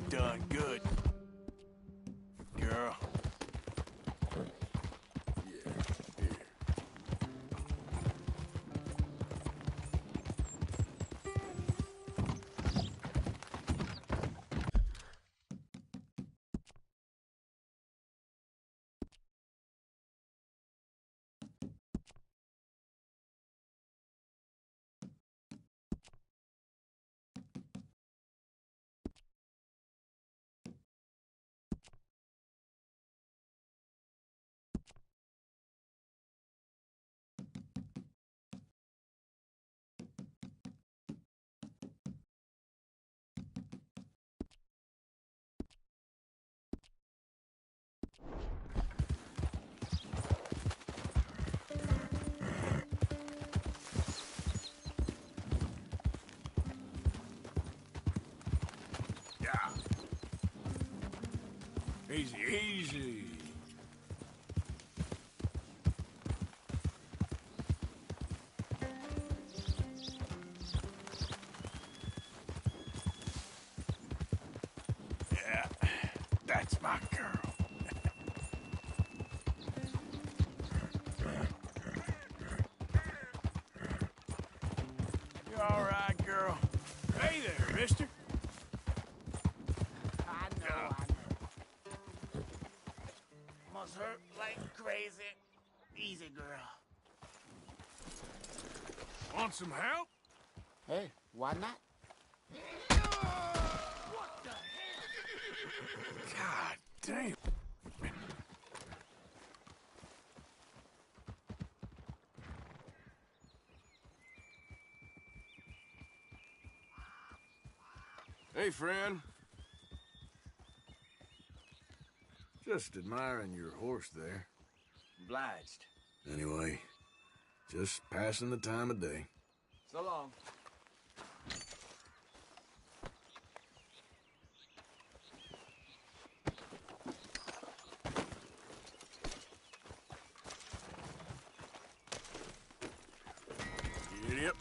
done good. Girl. Easy, easy. Yeah, that's my girl. You all right, girl? Hey there, mister. I know. Must hurt like crazy. Easy, girl. Want some help? Hey, why not? What the hell? God damn. Hey, friend. Just admiring your horse there. Obliged. Anyway, just passing the time of day. So long. Yep.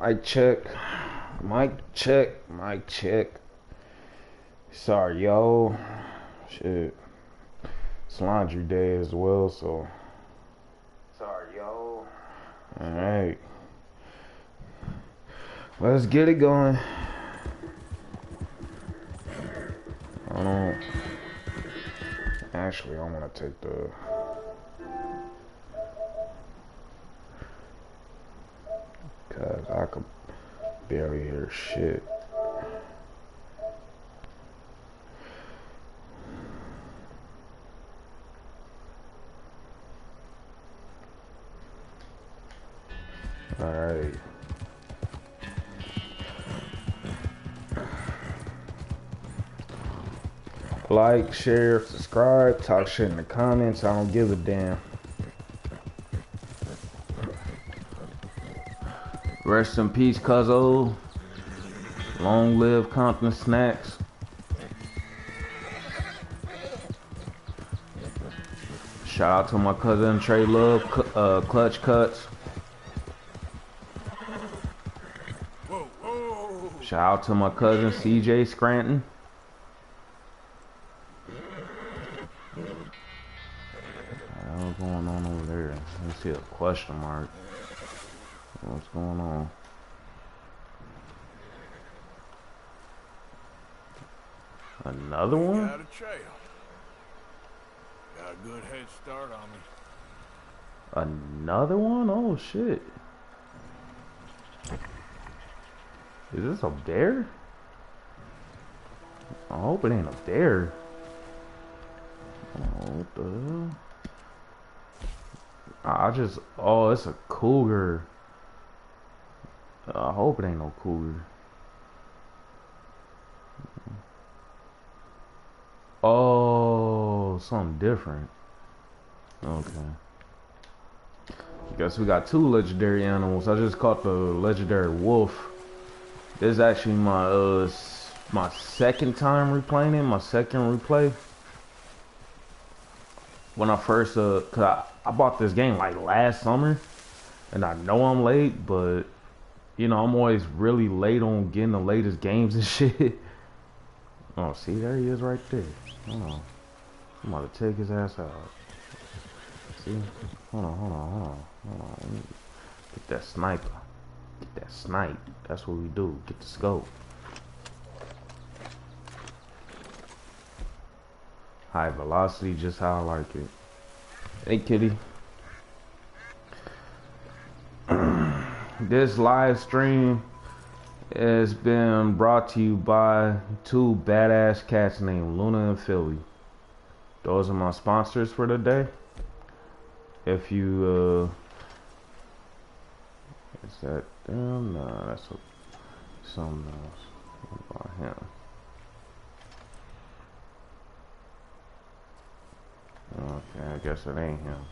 Mic check. Mic check. Mic check. Sorry, yo. Shit. It's laundry day as well, so. Sorry, yo. Alright. Let's get it going. Hold on. Actually, I want to take the. Cause I could barely hear shit. Alright. Like, share, subscribe, talk shit in the comments. I don't give a damn. Rest in peace, cuzzo. Long live Compton Snaaaccs. Shout out to my cousin Trey Love, Clutch Cuts. Shout out to my cousin CJ Scranton. What's going on over there? Let's see a question mark. What's going on? Another one? Got a trail. Got a good head start on me. Another one? Oh shit. Is this a bear? I hope it ain't a bear. Oh, what the hell? Oh, it's a cougar. I hope it ain't no cougar. Oh, something different. Okay. Guess we got two legendary animals. I just caught the legendary wolf. This is actually my my second time replaying it. My second replay. When I first cause I bought this game like last summer, and I know I'm late, but you know I'm always really late on getting the latest games and shit. Oh, see, there he is right there. Hold on, I'm about to take his ass out. See, hold on. Get that sniper. Get that snipe. That's what we do. Get the scope. High velocity, just how I like it. Hey, kitty. This live stream has been brought to you by two badass cats named Luna and Philly. Those are my sponsors for the day. If you, is that them? No, that's something else. What about him? Okay, I guess it ain't him.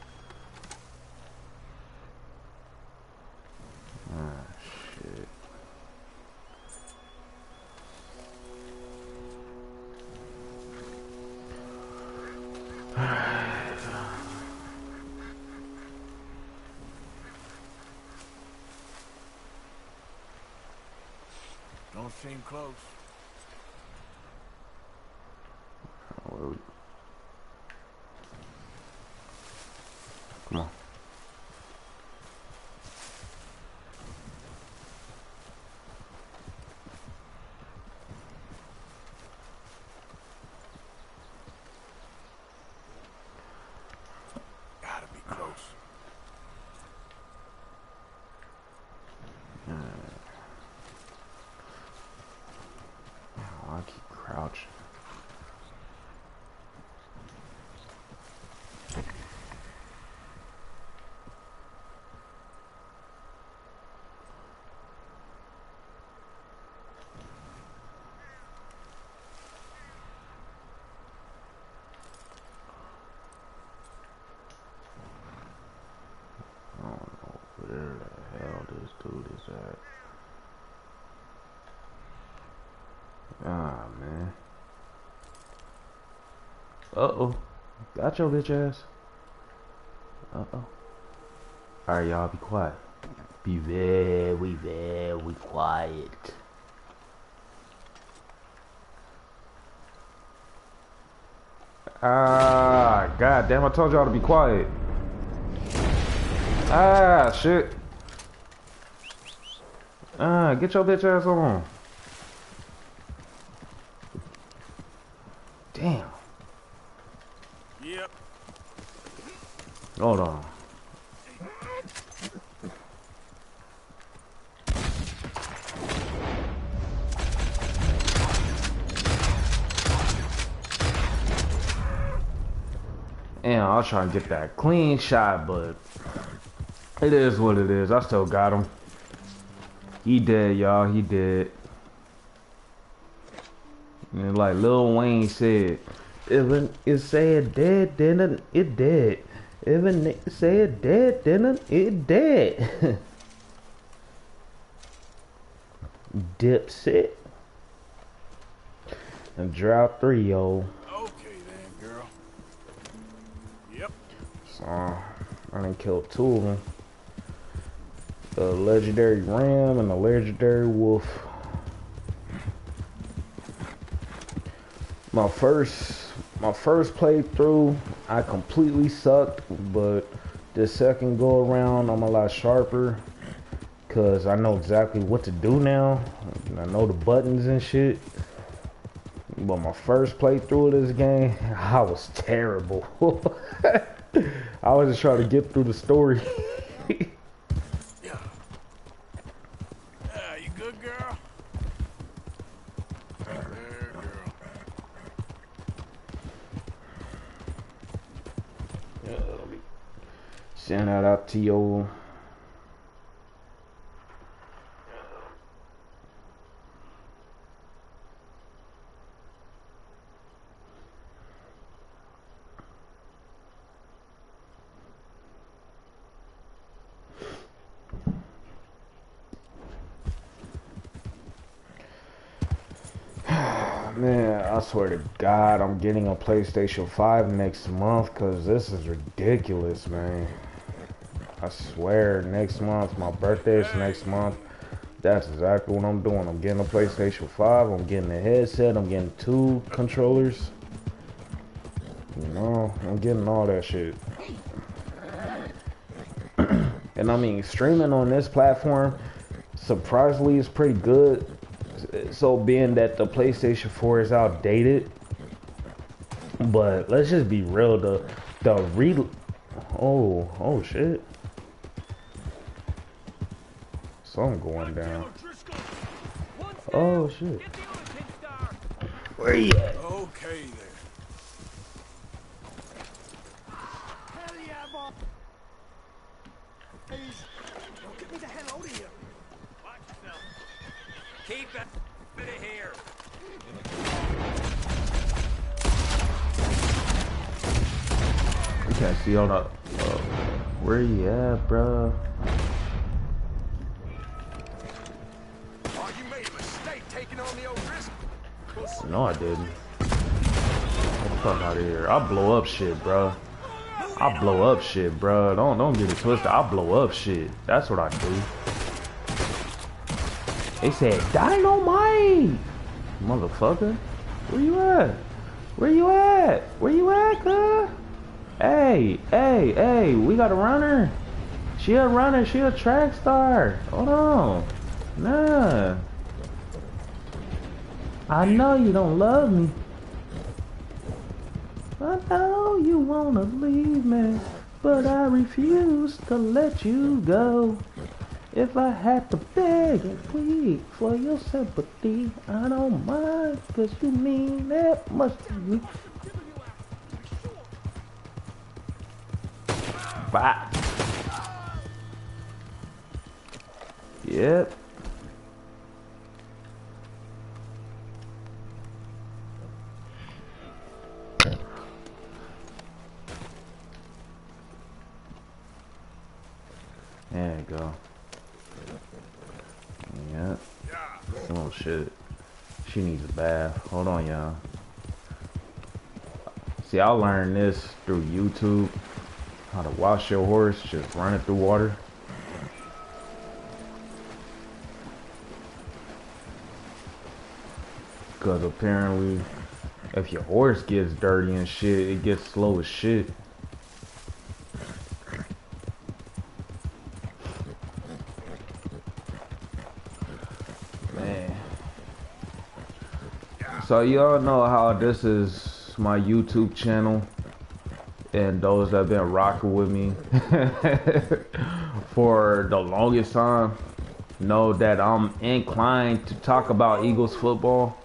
Ah, shit. Don't seem close. Oh, come on. Gotta be close. Oh, I keep crouching. I don't know where the hell this dude is at. Ah, man. Uh-oh. Got your bitch ass. Uh-oh. Alright, y'all, be quiet. Be very, very quiet. Ah, god damn, I told y'all to be quiet. Ah, shit. Ah, get your bitch ass on. Damn. Yep. Hold on. Damn, I was trying to get that clean shot, but it is what it is. I still got him. He dead, y'all. He dead. And like Lil Wayne said, if it said dead, then it dead. If it said dead, then it dead. Dipset. And Rdr2, yo. Okay then, girl. Yep. So, I done killed two of them. The legendary ram and the legendary wolf. My first playthrough, I completely sucked, but the second go around, I'm a lot sharper, cause I know exactly what to do now. I know the buttons and shit. But my first playthrough of this game, I was terrible. I was just trying to get through the story. Yeah. You good, girl? There, girl. Send that out to your man, I swear to God, I'm getting a PlayStation 5 next month, cause this is ridiculous, man. I swear, next month, my birthday is next month. That's exactly what I'm doing. I'm getting a PlayStation 5, I'm getting a headset, I'm getting 2 controllers. You know, I'm getting all that shit. And I mean, streaming on this platform, surprisingly, is pretty good. So being that the PlayStation 4 is outdated, but let's just be real, oh shit, something going down. Oh shit, where you at? Okay then. Hell yeah, boy. Please, get me the hell out of here. Watch yourself. Keep that bit of here. We can't see all that. Where you at, bro? Oh, you made a mistake taking on the old risk. No, I didn't. Get the fuck out of here. I blow up shit, bro. I blow up shit, bro. Don't get it twisted. I blow up shit. That's what I do. They said dynamite, motherfucker. Where you at? Where you at? Where you at, cuz? Hey, we got a runner. She a runner. She a track star. Hold on. Nah. I know you don't love me. I know you wanna leave me, but I refuse to let you go. If I had to beg and plead for your sympathy, I don't mind, cause you mean that much to me. Bye. Yep. There you go. Yep. Oh shit. She needs a bath. Hold on, y'all. See, I learned this through YouTube. How to wash your horse, just run it through water. Because apparently, if your horse gets dirty and shit, it gets slow as shit. Man. So y'all know how this is my YouTube channel. And those that have been rocking with me for the longest time know that I'm inclined to talk about Eagles football.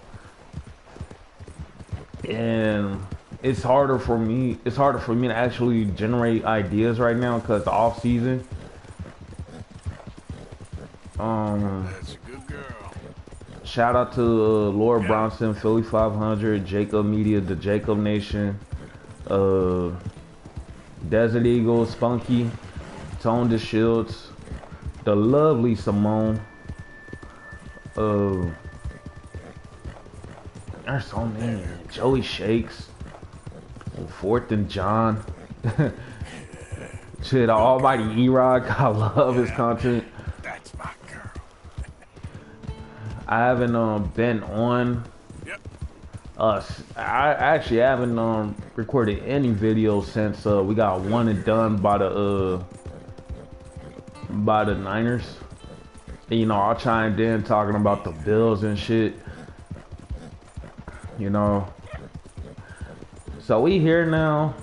And it's harder for me to actually generate ideas right now because the off season. That's a good girl. Shout out to Lord Bronson, Philly 500, Jacob Media, the Jacob Nation, Desert Eagle, Spunky, Tone the Shields, the lovely Simone. There's so many. Joey Shakes, Fourth and John. Shit, Almighty E-Rock. I love his content. That's my girl. I haven't been on. I actually haven't recorded any videos since we got one and done by the Niners. And, you know, I chimed in talking about the Bills and shit. You know. So we here now.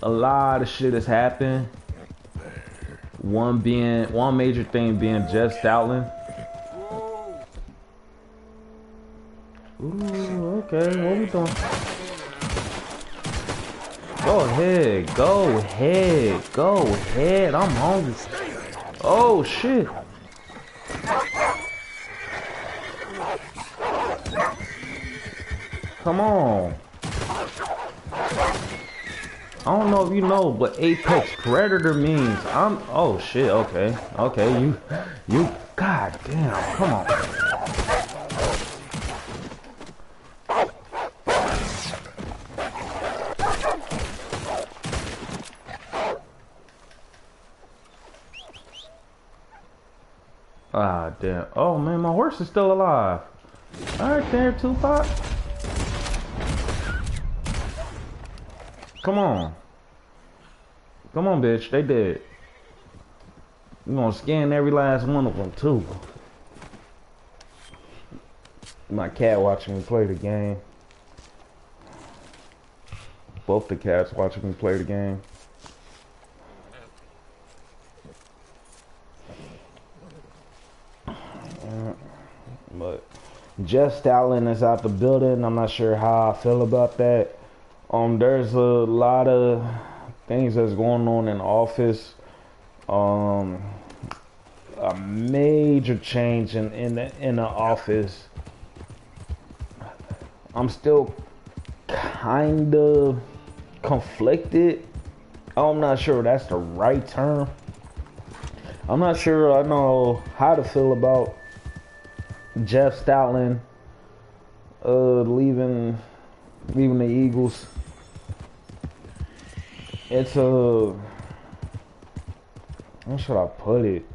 A lot of shit has happened. One major thing being Jeff Stoutland. Ooh, okay, what we doing? Go ahead, go ahead, go ahead. I'm hungry. Oh shit. Come on. I don't know if you know, but Apex Predator means oh shit, okay. Okay, you god damn, come on. Ah, damn. Oh, man, my horse is still alive. Alright there, Tupac. Come on. Come on, bitch. They dead. We're gonna scan every last one of them, too. My cat watching me play the game. Both the cats watching me play the game. But Jeff Stoutland is out the building. I'm not sure how I feel about that. There's a lot of things that's going on in the office. A major change in the office. I'm still kind of conflicted. I'm not sure that's the right term. I'm not sure I know how to feel about Jeff Stoutland leaving the Eagles. It's how should I put it?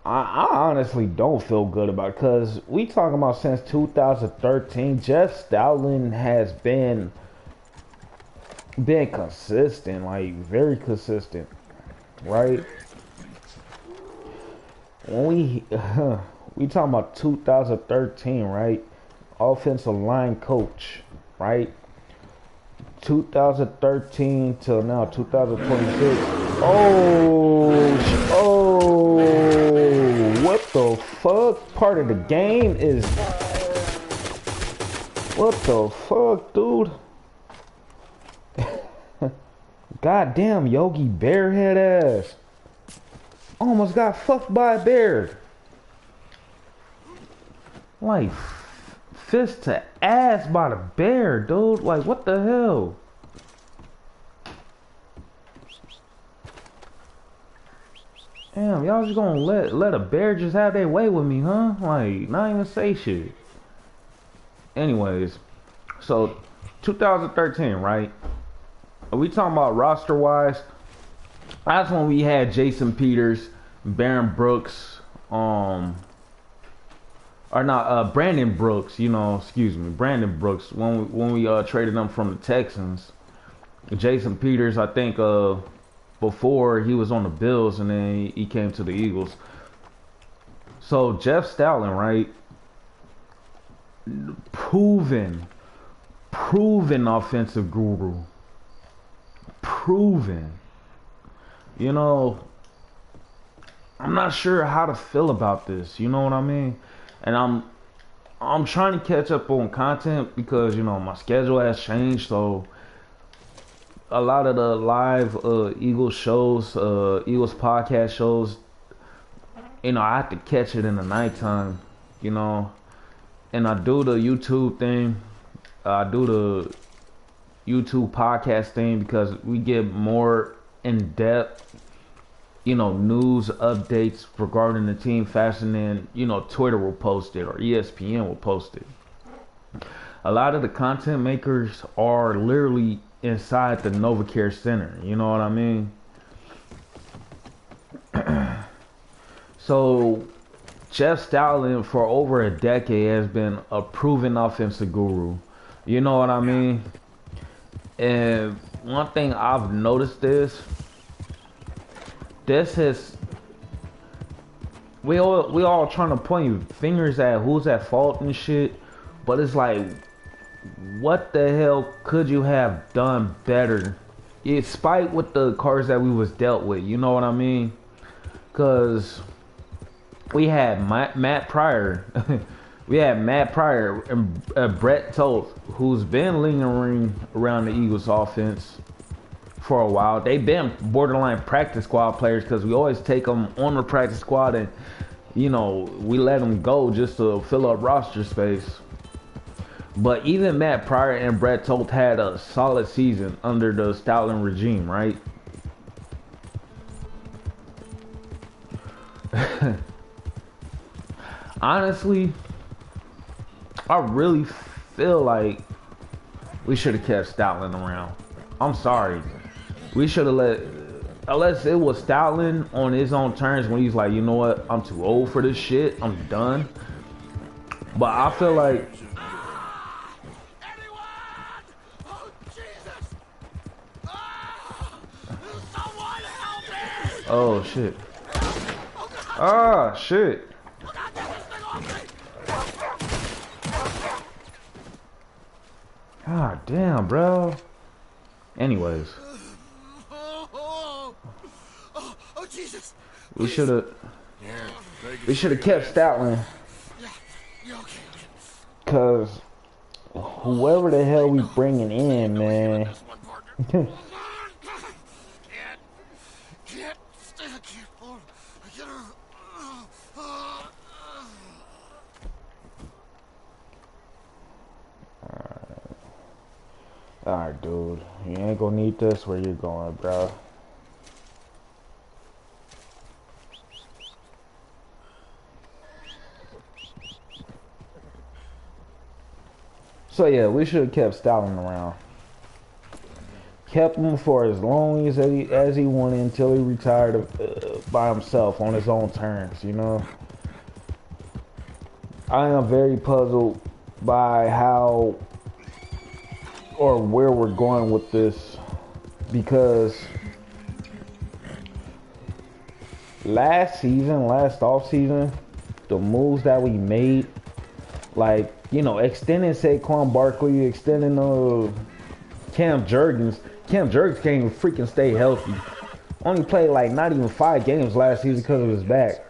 I honestly don't feel good about it because we talking about since 2013. Jeff Stoutland has been consistent, like very consistent, right? When we talking about 2013, right? Offensive line coach, right? 2013 till now, 2026. Oh, what the fuck? Part of the game is... What the fuck, dude? Goddamn Yogi Bear head ass. Almost got fucked by a bear. Like, fist to ass by the bear, dude. Like, what the hell? Damn, y'all just gonna let a bear just have their way with me, huh? Like, not even say shit. Anyways, so 2013, right? Are we talking about roster-wise? That's when we had Jason Peters, Baron Brooks, or not, Brandon Brooks, you know, excuse me, Brandon Brooks, when we traded him from the Texans. Jason Peters, I think, before he was on the Bills and then he came to the Eagles. So Jeff Stoutland, right? Proven offensive guru. Proven. You know, I'm not sure how to feel about this. You know what I mean? And I'm trying to catch up on content because, you know, my schedule has changed. So a lot of the live Eagles shows, Eagles podcast shows, you know, I have to catch it in the nighttime, you know. And I do the YouTube thing. I do the YouTube podcast thing because we get more in-depth, you know, news updates regarding the team faster than, you know, Twitter will post it or ESPN will post it. A lot of the content makers are literally inside the NovaCare Center. You know what I mean? So Jeff Stoutland for over a decade has been a proven offensive guru. You know what I mean? And one thing I've noticed is this is we all trying to point fingers at who's at fault and shit, but it's like, what the hell could you have done better? Despite with the cards that we was dealt with, you know what I mean? Cause we had Matt Pryor, we had Matt Pryor and Brett Toth, who's been lingering around the Eagles offense for a while. They've been borderline practice squad players because we always take them on the practice squad and, you know, we let them go just to fill up roster space. But even Matt Pryor and Brett Toth had a solid season under the Stoutland regime, right? Honestly, I really feel like we should have kept Stoutland around. I'm sorry. We should have let, unless it was Stoutland on his own terms when he's like, you know what, I'm too old for this shit, I'm done. But I feel like, oh shit. Ah, shit. God damn, bro. Anyways. Oh, Jesus. We should have kept Stoutland. Cause whoever the hell we bringing in, man. Alright, dude. You ain't gonna need this where you going, bro. So yeah, we should have kept Stoutland around. Kept him for as long as he wanted until he retired by himself on his own terms, you know. I am very puzzled by how or where we're going with this, because last offseason, the moves that we made, like, you know, extending Saquon Barkley, extending Cam Jurgens. Cam Jurgens can't even freaking stay healthy. Only played like not even 5 games last season because of his back.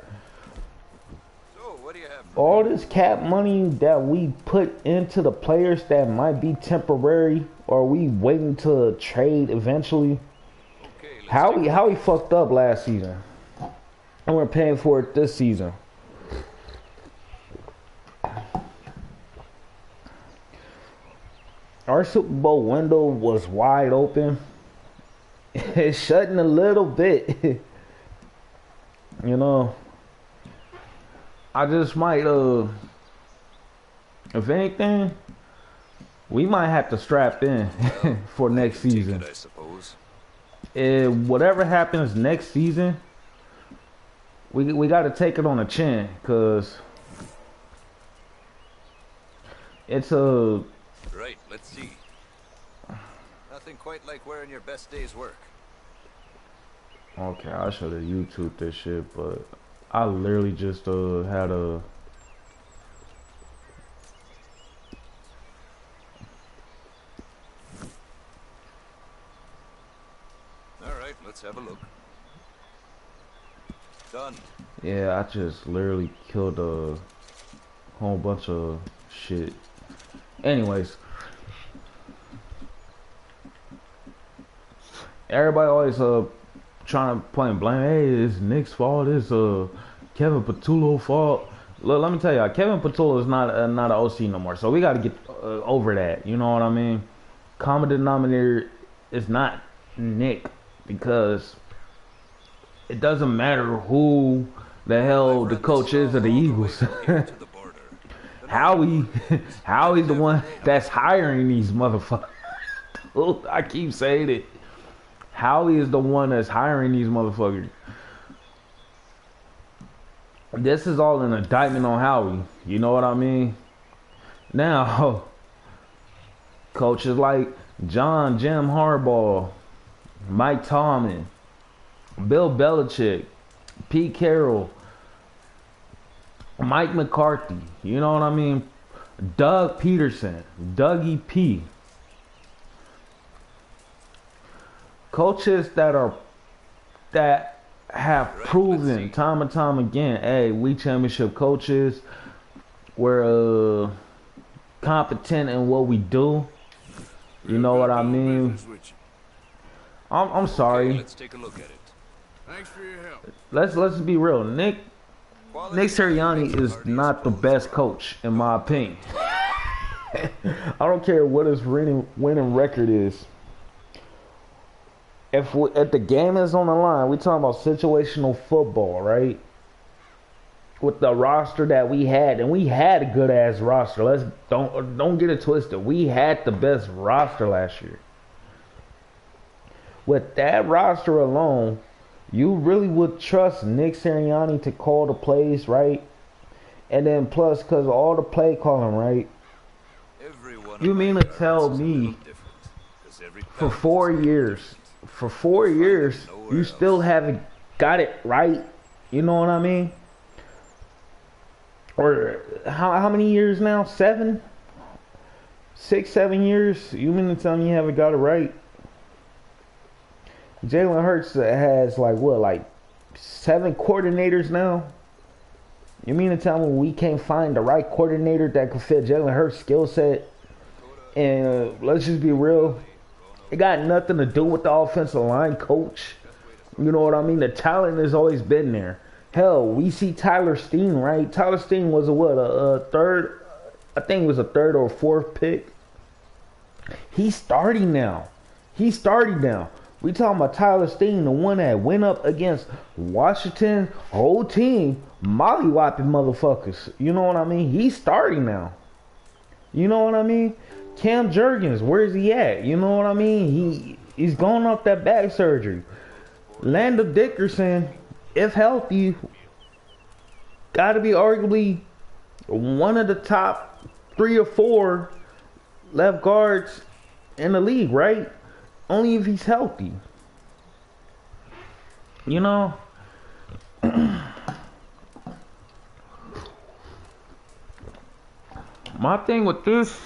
All this cap money that we put into the players that might be temporary, or we waiting to trade eventually. How we fucked up last season, and we're paying for it this season. Our Super Bowl window was wide open. It's shutting a little bit. You know, I just might, if anything, we might have to strap in for next season. I suppose. Whatever happens next season, we got to take it on the chin, because It's a... Right, let's see. Nothing quite like wearing your best day's work. Okay, I should have YouTubed this shit, but I literally just had a... Alright, let's have a look. Done. Yeah, I just literally killed a whole bunch of shit. Anyways. Everybody always trying to blame, hey, it's Nick's fault, it's Kevin Patullo's fault. Look, let me tell y'all, Kevin Patullo is not an OC no more, so we got to get over that. You know what I mean? Common denominator is not Nick, because it doesn't matter who the hell the coach is of the Eagles. Howie's the one that's hiring these motherfuckers. I keep saying it. Howie is the one that's hiring these motherfuckers. This is all an indictment on Howie. You know what I mean? Now, coaches like Jim Harbaugh, Mike Tomlin, Bill Belichick, Pete Carroll, Mike McCarthy, you know what I mean? Doug Peterson, Dougie P. Coaches that have proven time and time again, hey, we championship coaches, we're competent in what we do. You know what I mean? I'm sorry. Okay, let's take a look at it. Thanks for your help. Let's be real. Nick Sirianni is not the best coach in my opinion. I don't care what his winning record is. If the game is on the line, we talking about situational football, right? With the roster that we had, and we had a good ass roster. Let's don't get it twisted. We had the best roster last year. With that roster alone, you really would trust Nick Sirianni to call the plays, right? And then plus, because all the play calling, right? You mean to tell me for 4 years, you still haven't got it right? You know what I mean? Or how many years now? 7? 6, 7 years? You mean to tell me you haven't got it right? Jalen Hurts has like 7 coordinators now? You mean to tell me we can't find the right coordinator that could fit Jalen Hurts' skill set? And let's just be real, it got nothing to do with the offensive line coach. You know what I mean? The talent has always been there. Hell, we see Tyler Steen, right? Tyler Steen was a third, I think it was a 3rd or 4th pick. He's starting now. We talking about Tyler Steen, the one that went up against Washington, whole team, mollywopping motherfuckers. You know what I mean? He's starting now. You know what I mean? Cam Jurgens, where's he at? You know what I mean? He's going off that back surgery. Landon Dickerson, if healthy, got to be arguably one of the top 3 or 4 left guards in the league, right? Only if he's healthy. You know? My thing with this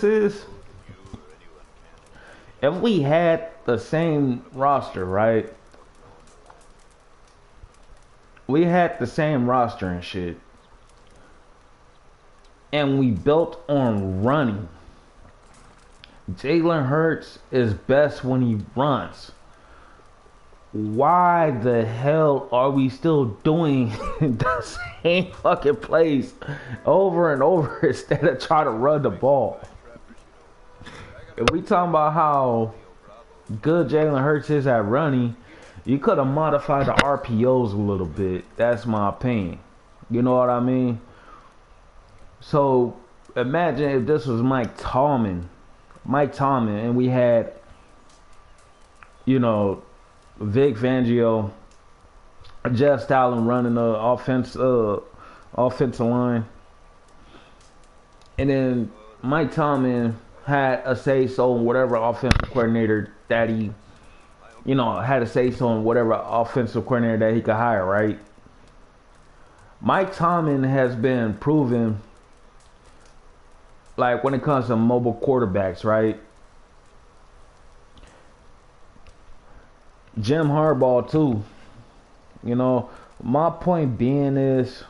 is, if we had the same roster, right? We had the same roster and shit. And we built on running. Jalen Hurts is best when he runs. Why the hell are we still doing the same fucking plays over and over instead of trying to run the ball? If we talking about how good Jalen Hurts is at running, you could have modified the RPOs a little bit. That's my opinion. You know what I mean? So imagine if this was Mike Tomlin, and we had, you know, Vic Fangio, Jeff Stalin running the offensive line. And then Mike Tomlin had a say-so in whatever offensive coordinator that he, you know, had a say-so in whatever offensive coordinator that he could hire, right? Mike Tomlin has been proven, like when it comes to mobile quarterbacks, right? Jim Harbaugh too. You know, my point being is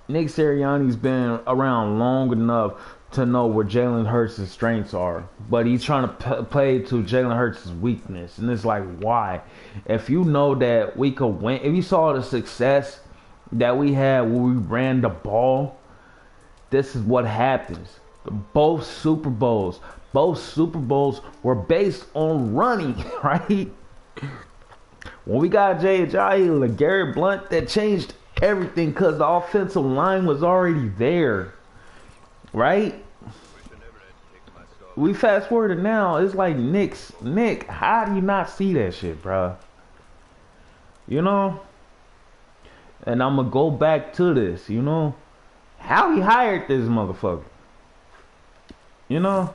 Nick Sirianni's been around long enough to know where Jalen Hurts' strengths are, but he's trying to play to Jalen Hurts' weakness, and it's like, why? If you know that we could win, if you saw the success that we had when we ran the ball, this is what happens. Both Super Bowls were based on running, right? When we got Jay Ajayi and Garrett Blunt, that changed everything because the offensive line was already there, right? We fast forwarded now, it's like Nick, how do you not see that shit, bro? You know? And I'm gonna go back to this, you know? How he hired this motherfucker? You know?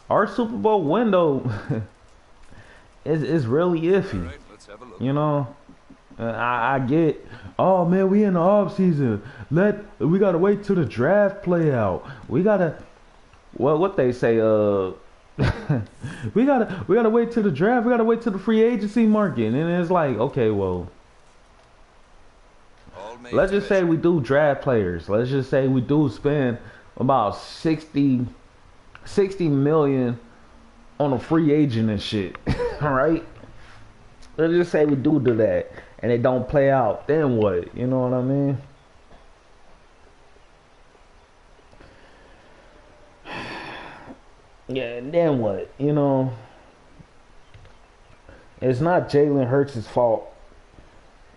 Our Super Bowl window is really iffy. Right, let's have a look. You know? I get, oh man, we in the off season. We gotta wait till the draft play out. We gotta, well, what they say, we gotta wait till the draft. We gotta wait till the free agency market. And it's like, okay, well, let's just say we do draft players. Let's just say we do spend about 60 million on a free agent and shit. All right. Let's just say we do that and it don't play out. Then what? You know what I mean? Yeah, and then what? You know, it's not Jalen Hurts' fault.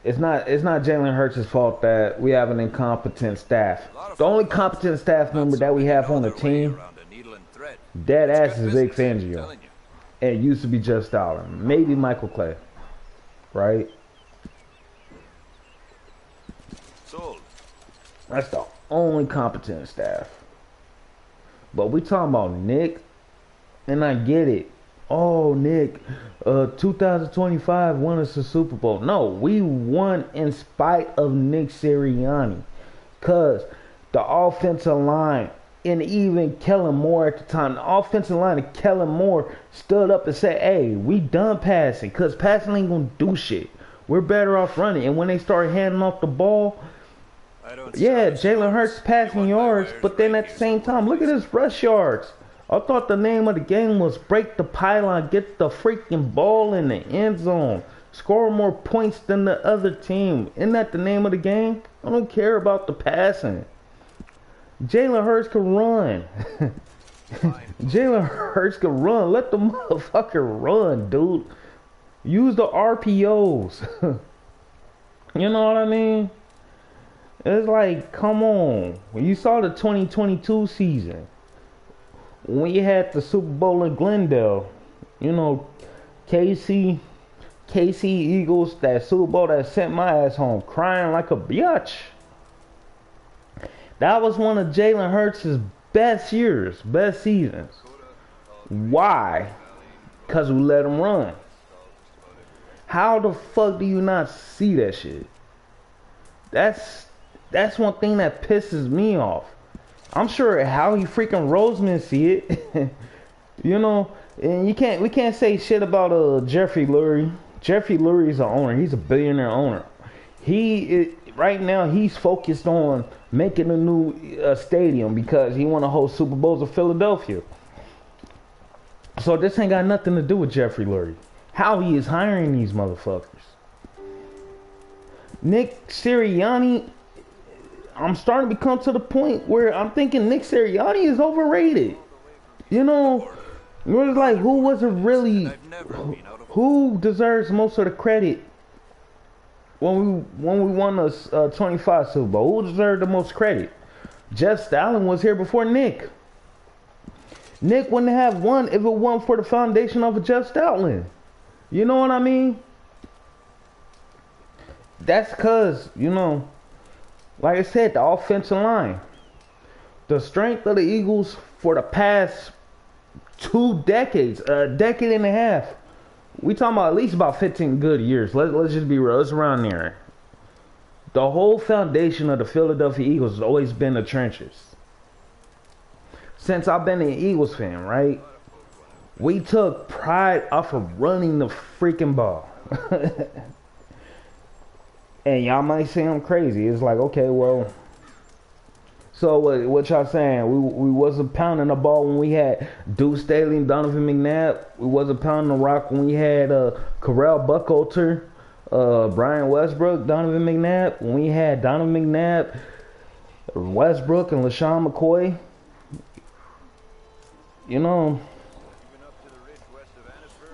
It's not Jalen Hurts' fault that we have an incompetent staff. The only competent staff member that we have on the team, dead ass, is Vic Fangio. And it used to be Jeff Stoller. Maybe Michael Clay. Right? Sold. That's the only competent staff. But we talking about Nick, and I get it. Oh, Nick, 2025 won us a Super Bowl. No, we won in spite of Nick Sirianni. Because the offensive line, and even Kellen Moore at the time, the offensive line of Kellen Moore stood up and said, hey, we done passing. Because passing ain't going to do shit. We're better off running. And when they started handing off the ball, yeah, Jalen Hurts passing yards. But then at the same time, look at his rush yards. I thought the name of the game was break the pylon, get the freaking ball in the end zone, score more points than the other team. Isn't that the name of the game? I don't care about the passing. Jalen Hurts can run. Jalen Hurts can run. Let the motherfucker run, dude. Use the RPOs. You know what I mean? It's like, come on. When you saw the 2022 season, when you had the Super Bowl in Glendale, you know, KC Eagles, that Super Bowl that sent my ass home crying like a bitch. That was one of Jalen Hurts' best years, best seasons. Why? Because we let him run. How the fuck do you not see that shit? That's one thing that pisses me off. I'm sure Howie freaking Roseman see it. You know, and we can't say shit about Jeffrey Lurie. Jeffrey Lurie is an owner. He's a billionaire owner. Right now he's focused on making a new stadium because he want to host Super Bowls of Philadelphia. So this ain't got nothing to do with Jeffrey Lurie. Howie is hiring these motherfuckers. Nick Sirianni, I'm starting to come to the point where I'm thinking Nick Sirianni is overrated. You know, it was like, who was it really? Who deserves most of the credit when we won the 25 Super Bowl? Who deserved the most credit? Jeff Stalin was here before Nick. Nick wouldn't have won if it wasn't for the foundation of a Jeff Stoutland. You know what I mean? That's because, you know, Like I said, the offensive line. The strength of the Eagles for the past 2 decades, a decade and a half. We talking about at least about 15 good years. Let's just be real. It's around there. The whole foundation of the Philadelphia Eagles has always been the trenches. Since I've been an Eagles fan, right? We took pride off of running the freaking ball. And y'all might say I'm crazy. It's like, okay, well, so what y'all saying? We wasn't pounding the ball when we had Deuce Staley and Donovan McNabb. We wasn't pounding the rock when we had Corral Buckhalter, Brian Westbrook, Donovan McNabb. When we had Donovan McNabb, Westbrook, and LaShawn McCoy. You know,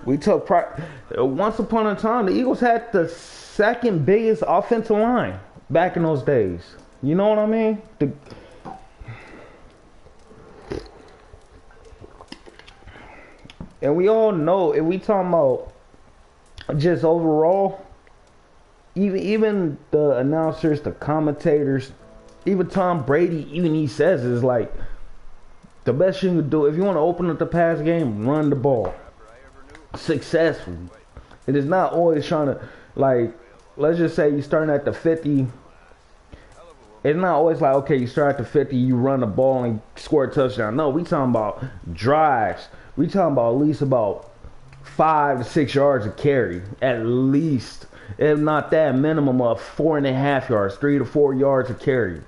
we took pride. Once upon a time, the Eagles had the second biggest offensive line back in those days. You know what I mean? And we all know, if we talking about just overall, even the announcers, the commentators, even Tom Brady, even he says is like, the best you can do, if you want to open up the pass game, run the ball successfully. It is not always trying to, like, let's just say you're starting at the 50. It's not always like, okay, you start at the 50, you run the ball and score a touchdown. No, we talking about drives. We talking about at least about 5 to 6 yards of carry. At least. If not that, minimum of 4.5 yards, 3 to 4 yards of carry.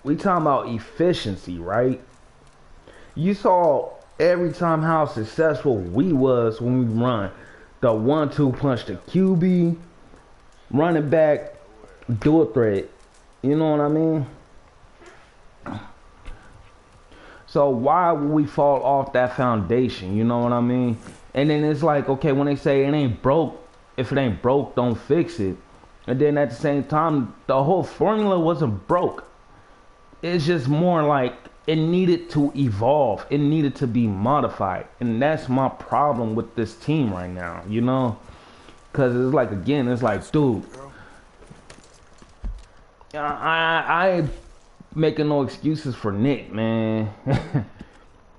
We talking about efficiency, right? You saw every time how successful we was when we run the 1-2 punch, the QB, running back, dual threat. You know what I mean? So why would we fall off that foundation? You know what I mean? And then it's like, okay, when they say it ain't broke, if it ain't broke, don't fix it. And then at the same time, the whole formula wasn't broke. It's just more like it needed to evolve. It needed to be modified. And that's my problem with this team right now, you know? Because it's like, again, it's like, dude, I ain't making no excuses for Nick, man.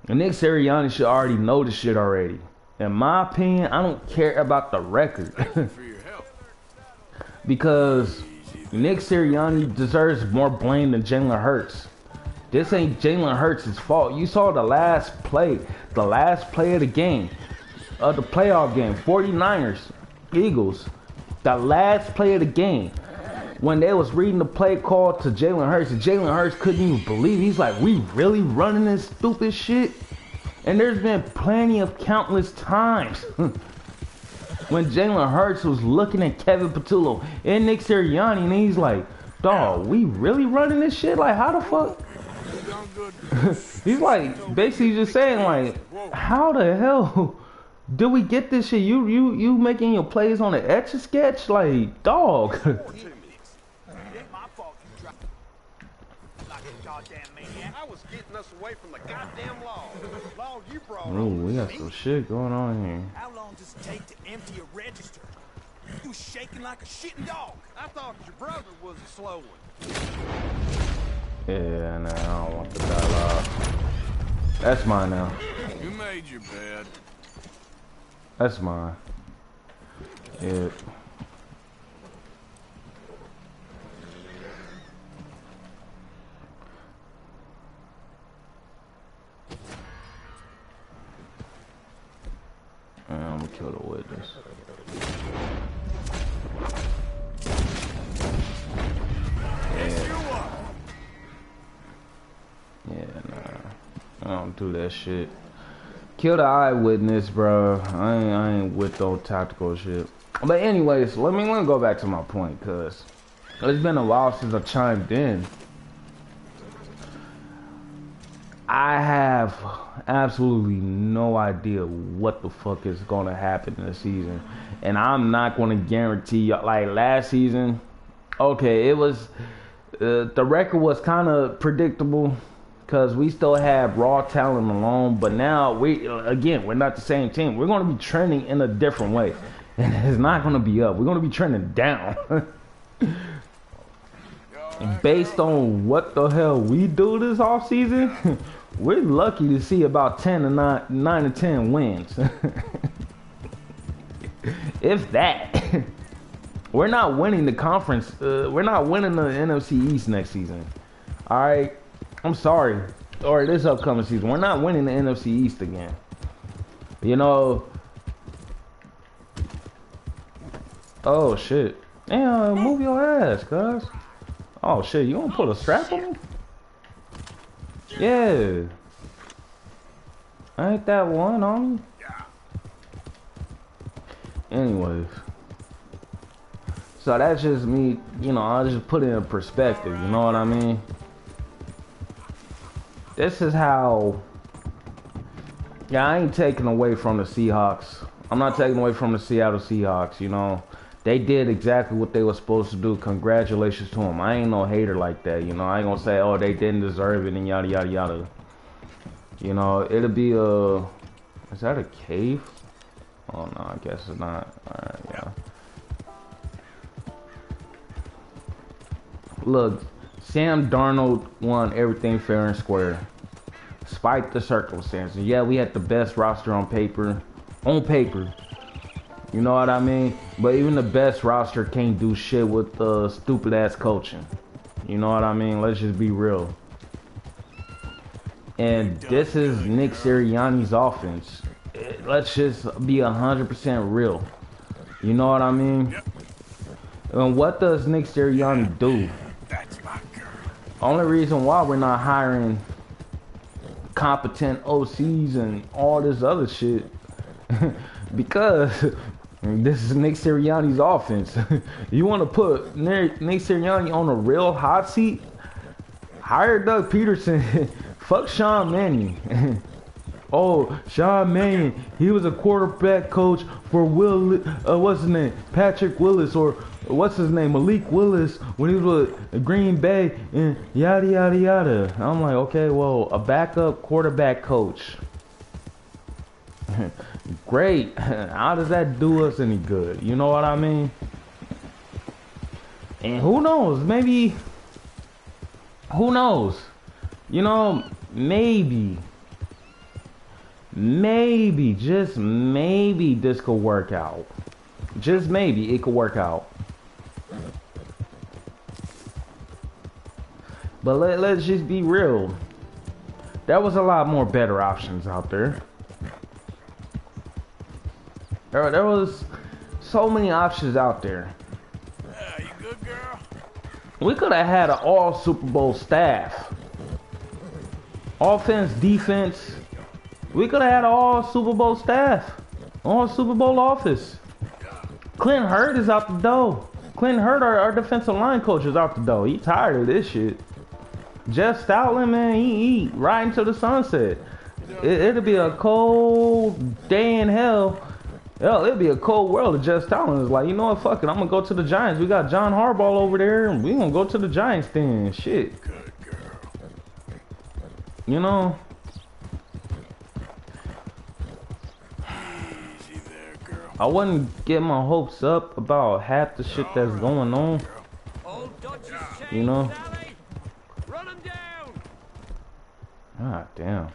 Nick Sirianni should already know this shit already. In my opinion, I don't care about the record. Because Nick Sirianni deserves more blame than Jalen Hurts. This ain't Jalen Hurts' fault. You saw the last play of the game, of the playoff game, 49ers, Eagles, the last play of the game, when they was reading the play call to Jalen Hurts, and Jalen Hurts couldn't even believe it. He's like, we really running this stupid shit? And there's been plenty of countless times when Jalen Hurts was looking at Kevin Patullo and Nick Sirianni, and he's like, dawg, we really running this shit? Like, how the fuck? He's like, basically just saying, like, how the hell do we get this shit? You making your plays on the Etch-a-Sketch? Like, dog. I was getting us away from the goddamn law. Law you brought. Oh, we got some shit going on here. How long does it take to empty a register? You shaking like a shitting dog. I thought your brother was a slow one. Yeah, nah, I don't want the dialogue. That's mine now. You made your bed. That's mine. Yeah. I'm gonna kill the witness. Yeah, nah. I don't do that shit. Kill the eyewitness, bro. I ain't with those tactical shit. But anyways, let me go back to my point, cause it's been a while since I chimed in. I have absolutely no idea what the fuck is gonna happen in the season, and I'm not gonna guarantee. Like last season, okay, it was the record was kind of predictable because we still have raw talent alone, but now we're not the same team. We're gonna be trending in a different way, and it's not gonna be up. We're gonna be trending down. based on what the hell we do this offseason, we're lucky to see about 9 to 10 wins. If that. We're not winning the conference. We're not winning the NFC East next season. All right. I'm sorry. Or this upcoming season. We're not winning the NFC East again. You know. Oh, shit. Damn, move your ass, cuz. Oh, shit. You gonna put a strap on me? Yeah. Ain't that one on me? Anyways. So that's just me, you know, I just put it in perspective, you know what I mean? This is how, yeah, I ain't taking away from the Seahawks. I'm not taking away from the Seattle Seahawks, you know. They did exactly what they were supposed to do. Congratulations to them. I ain't no hater like that, you know. I ain't gonna say, oh, they didn't deserve it and yada, yada, yada. You know, it'll be a, is that a cave? Oh, no, I guess it's not. All right, yeah. Look, Sam Darnold won everything fair and square, despite the circumstances. Yeah, we had the best roster on paper. You know what I mean? But even the best roster can't do shit with stupid ass coaching. You know what I mean? Let's just be real. And this is Nick Sirianni's offense. Let's just be 100% real. You know what I mean? And what does Nick Sirianni do? Only reason why we're not hiring competent OCs and all this other shit because this is Nick Sirianni's offense. You want to put Nick Sirianni on a real hot seat? Hire Doug Peterson. Fuck Sean Mannion. Oh, Sean Mannion, he was a quarterback coach for what's his name? Patrick Willis, or what's his name? Malik Willis, when he was with Green Bay, and yada, yada, yada. I'm like, okay, well, a backup quarterback coach. Great. How does that do us any good? You know what I mean? And who knows? Maybe, who knows? You know, maybe, just maybe this could work out. Just maybe it could work out. But let's just be real. There was a lot more better options out there. There was so many options out there. You good, girl? We could have had an all Super Bowl staff. Offense, defense. We could have had an all Super Bowl staff. All Super Bowl office. Clint Hurd is out the door. Clint Hurd, our defensive line coach, is out the door. He tired of this shit. Jeff Stoutland, man, he right into the sunset. It'll be a cold day in hell. Hell, it'll be a cold world if Jeff Stoutland is like, you know what, fuck it, I'm gonna go to the Giants. We got John Harbaugh over there, and we gonna go to the Giants then. Shit. Good girl. You know? Easy there, girl. I wouldn't get my hopes up about half the shit that's going on. You know? Run him down. God damn.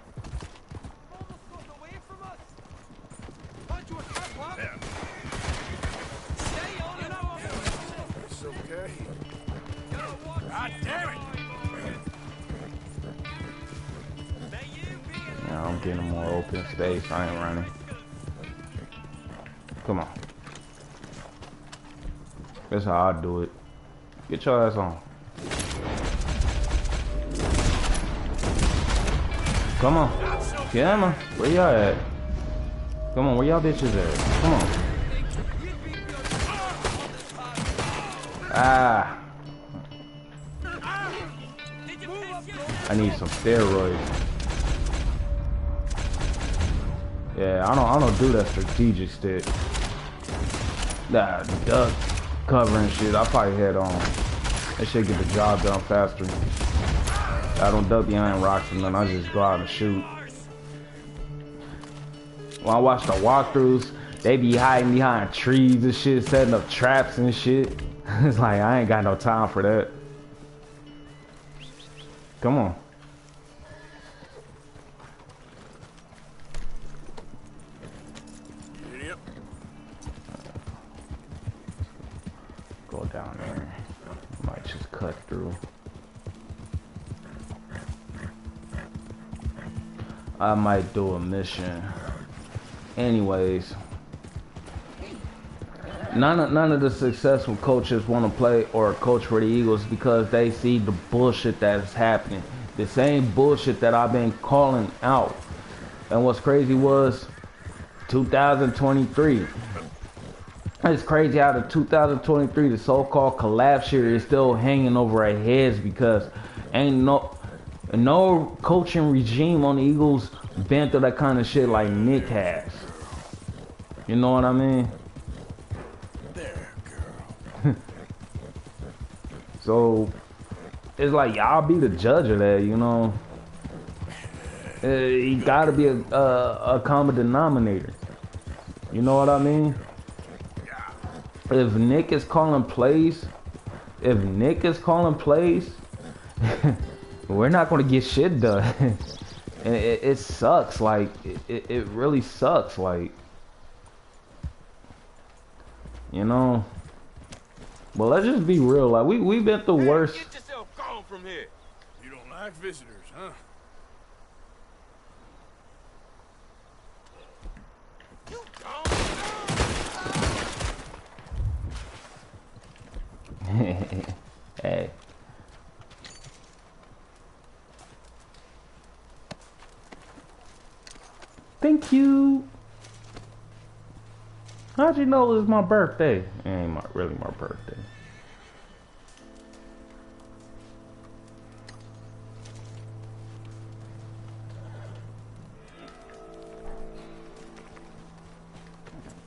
It's okay. God damn it! Yeah, I'm getting more open space. I ain't running. Come on. That's how I do it. Get your ass on. Come on. Come on. Where y'all at? Come on, where y'all bitches at? Come on. Ah. I need some steroids. Yeah, I don't do that strategic stick. Nah, duck cover and shit. I probably head on. That shit get the job done faster. I don't duck behind rocks and then I just go out and shoot. When I watch the walkthroughs, they be hiding behind trees and shit, setting up traps and shit. It's like, I ain't got no time for that. Come on. Yep. Go down there. Might just cut through. I might do a mission. Anyways. None of the successful coaches want to play or coach for the Eagles because they see the bullshit that is happening. The same bullshit that I've been calling out. And what's crazy was 2023. It's crazy how the 2023, the so-called collapse year, is still hanging over our heads because ain't no coaching regime on the Eagles been through that kind of shit like Nick has. You know what I mean? So it's like y'all be the judge of that, you know. You gotta be a common denominator. You know what I mean? If Nick is calling plays, we're not gonna get shit done. And it sucks. Like it really sucks. Like, you know. But let's just be real. Like we've been through worse. Get yourself gone from here. You don't like visitors, huh? You gone. Hey. Thank you. How'd you know it was my birthday? It ain't really my birthday.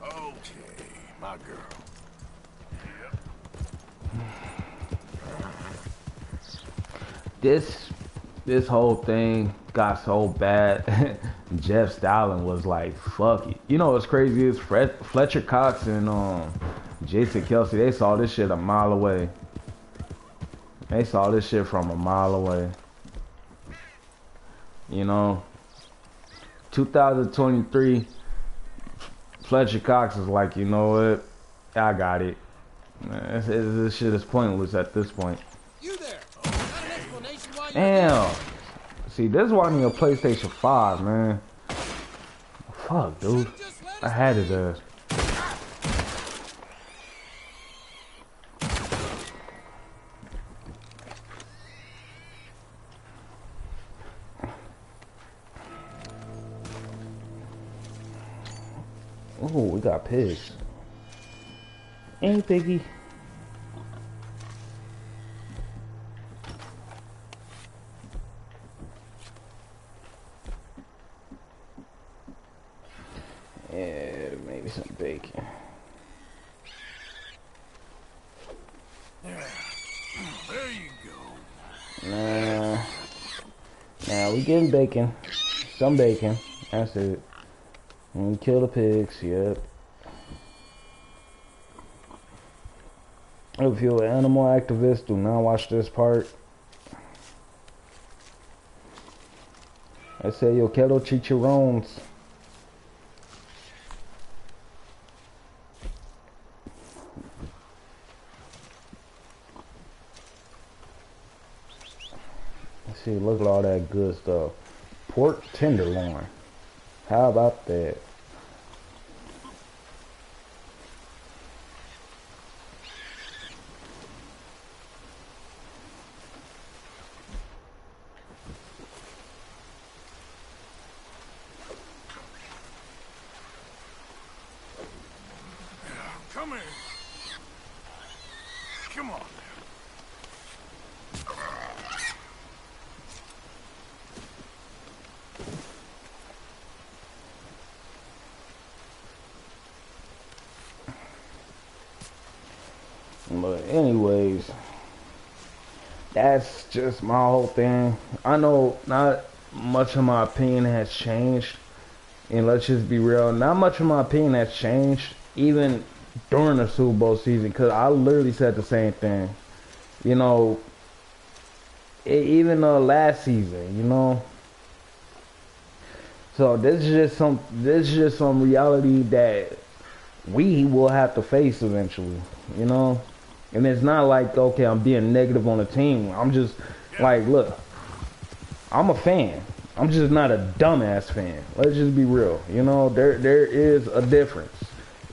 Okay, my girl. This whole thing got so bad. Jeff Stalin was like, fuck it. You know what's crazy is Fletcher Cox and Jason Kelsey, they saw this shit a mile away. They saw this shit from a mile away. You know, 2023, Fletcher Cox is like, you know what? I got it. This shit is pointless at this point. You there? Got an explanation why you're Damn. See, this is why I need a PlayStation 5, man. Fuck, dude. I had it there. Ooh, we got pigs. Hey, piggy. Yeah, maybe some bacon. There you go. Nah, we getting bacon. Some bacon. That's it. And we kill the pigs, yep. If you're an animal activist, do not watch this part. I say yo quiero chicharrones. Let's see, look at all that good stuff. Pork tenderloin. How about that? Come here. Come on. But anyways, that's just my whole thing. I know not much of my opinion has changed, and let's just be real, not much of my opinion has changed even during the Super Bowl season, because I literally said the same thing. You know, even last season, you know. So this is just some reality that we will have to face eventually, you know. And it's not like, okay, I'm being negative on the team. I'm just like, look, I'm a fan. I'm just not a dumbass fan. Let's just be real, you know. There is a difference,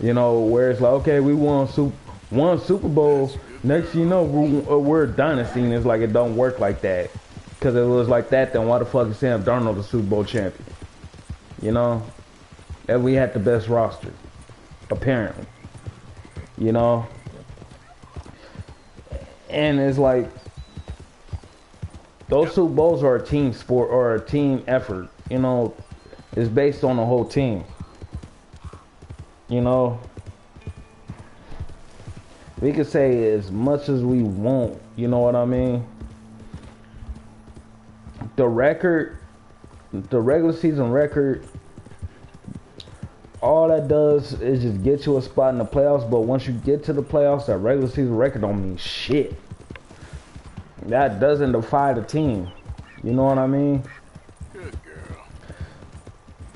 you know, where it's like, okay, we won Super Bowl. Next thing you know, we're a dynasty, and it's like it don't work like that. Because it was like that, then why the fuck is Sam Darnold the Super Bowl champion? You know? And we had the best roster. Apparently. You know? And it's like, those Super Bowls are a team sport or a team effort. You know? It's based on the whole team. You know? We could say as much as we want, you know what I mean? The record, the regular season record, all that does is just get you a spot in the playoffs. But once you get to the playoffs, that regular season record don't mean shit. That doesn't defy the team. You know what I mean? Good girl.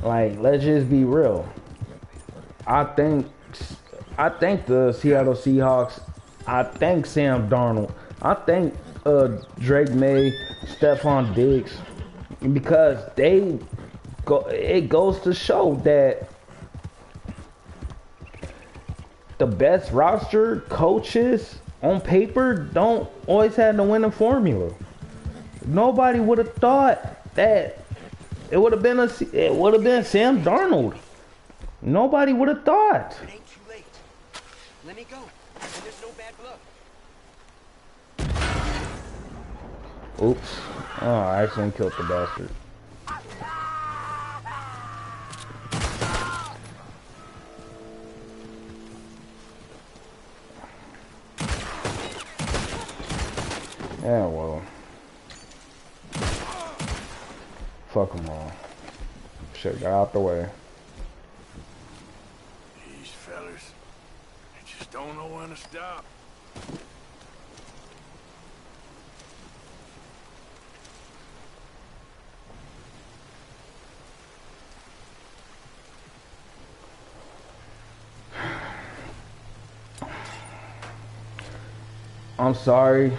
Like, let's just be real. I think the Seattle Seahawks, I think Sam Darnold, I think Drake May, Stephon Diggs, because it goes to show that the best roster coaches on paper don't always have the winning formula. Nobody would have thought that it would have been Sam Darnold. Nobody would have thought. It ain't too late. Let me go. And there's no bad blood. Oops. Oh, I accidentally killed the bastard. Yeah, well. Fuck them all. Shit got out the way. These fellas, they just don't know when to stop. I'm sorry.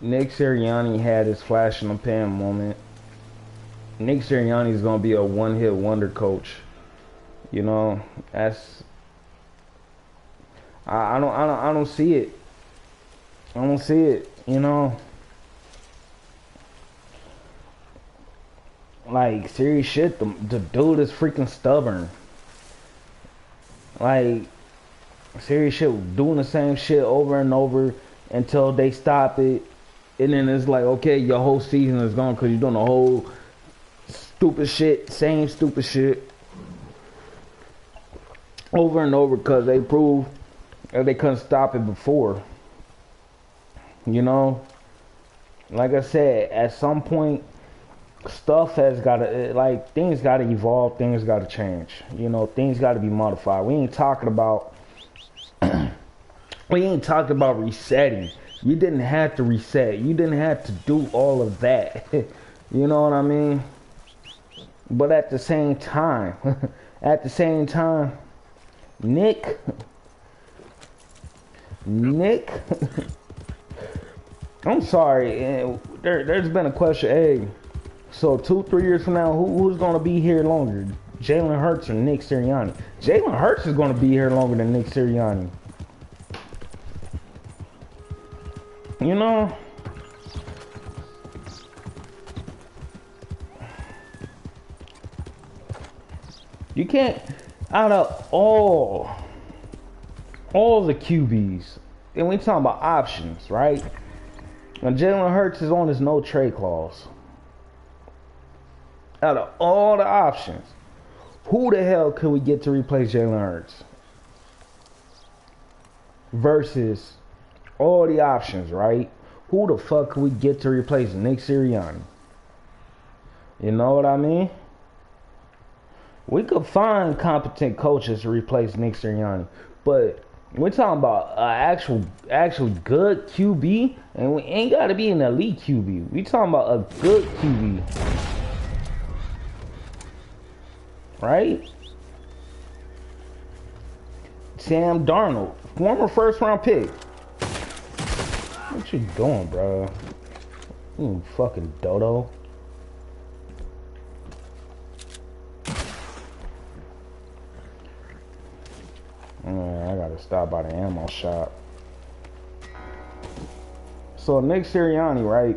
Nick Sirianni had his flash in the pan moment. Nick Sirianni is gonna be a one-hit wonder coach. You know, that's I don't see it. I don't see it. You know, like serious shit. The dude is freaking stubborn. Like serious shit, doing the same shit over and over until they stop it. And then it's like, okay, your whole season is gone because you're doing the whole stupid shit, same stupid shit over and over because they proved that they couldn't stop it before. You know? Like I said, at some point, stuff has got to, like, things got to evolve, things got to change. You know, things got to be modified. We ain't talking about, resetting. You didn't have to reset. You didn't have to do all of that. You know what I mean? But at the same time, Nick, I'm sorry. There's been a question. Hey, so 2-3 years from now, who's going to be here longer? Jalen Hurts or Nick Sirianni? Jalen Hurts is going to be here longer than Nick Sirianni. You know, you can't, out of all the QBs, and we talking about options, right? And Jalen Hurts is on his no trade clause. Out of all the options, who the hell could we get to replace Jalen Hurts? Versus all the options, right? Who the fuck could we get to replace Nick Sirianni? You know what I mean? We could find competent coaches to replace Nick Sirianni, but We're talking about actual good QB, and we ain't got to be an elite QB. We talking about a good QB, right? Sam Darnold, former first-round pick. What you doing, bro? You fucking dodo. I gotta stop by the ammo shop. So Nick Sirianni, right?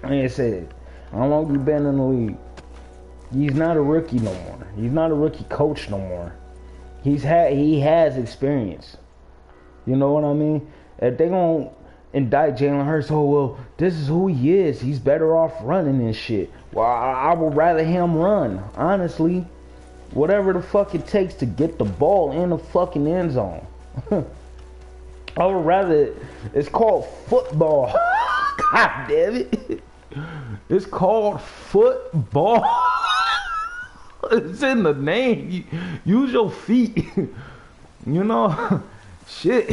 Like I said, how long you been in the league? He's not a rookie no more. He's not a rookie coach no more. He has experience. You know what I mean? If they gonna indict Jalen Hurts, oh well, this is who he is. He's better off running and shit. Well, I would rather him run, honestly. Whatever the fuck it takes to get the ball in the fucking end zone. I would rather. It's called football. God damn it. It's called football. It's in the name. Use your feet. You know? Shit.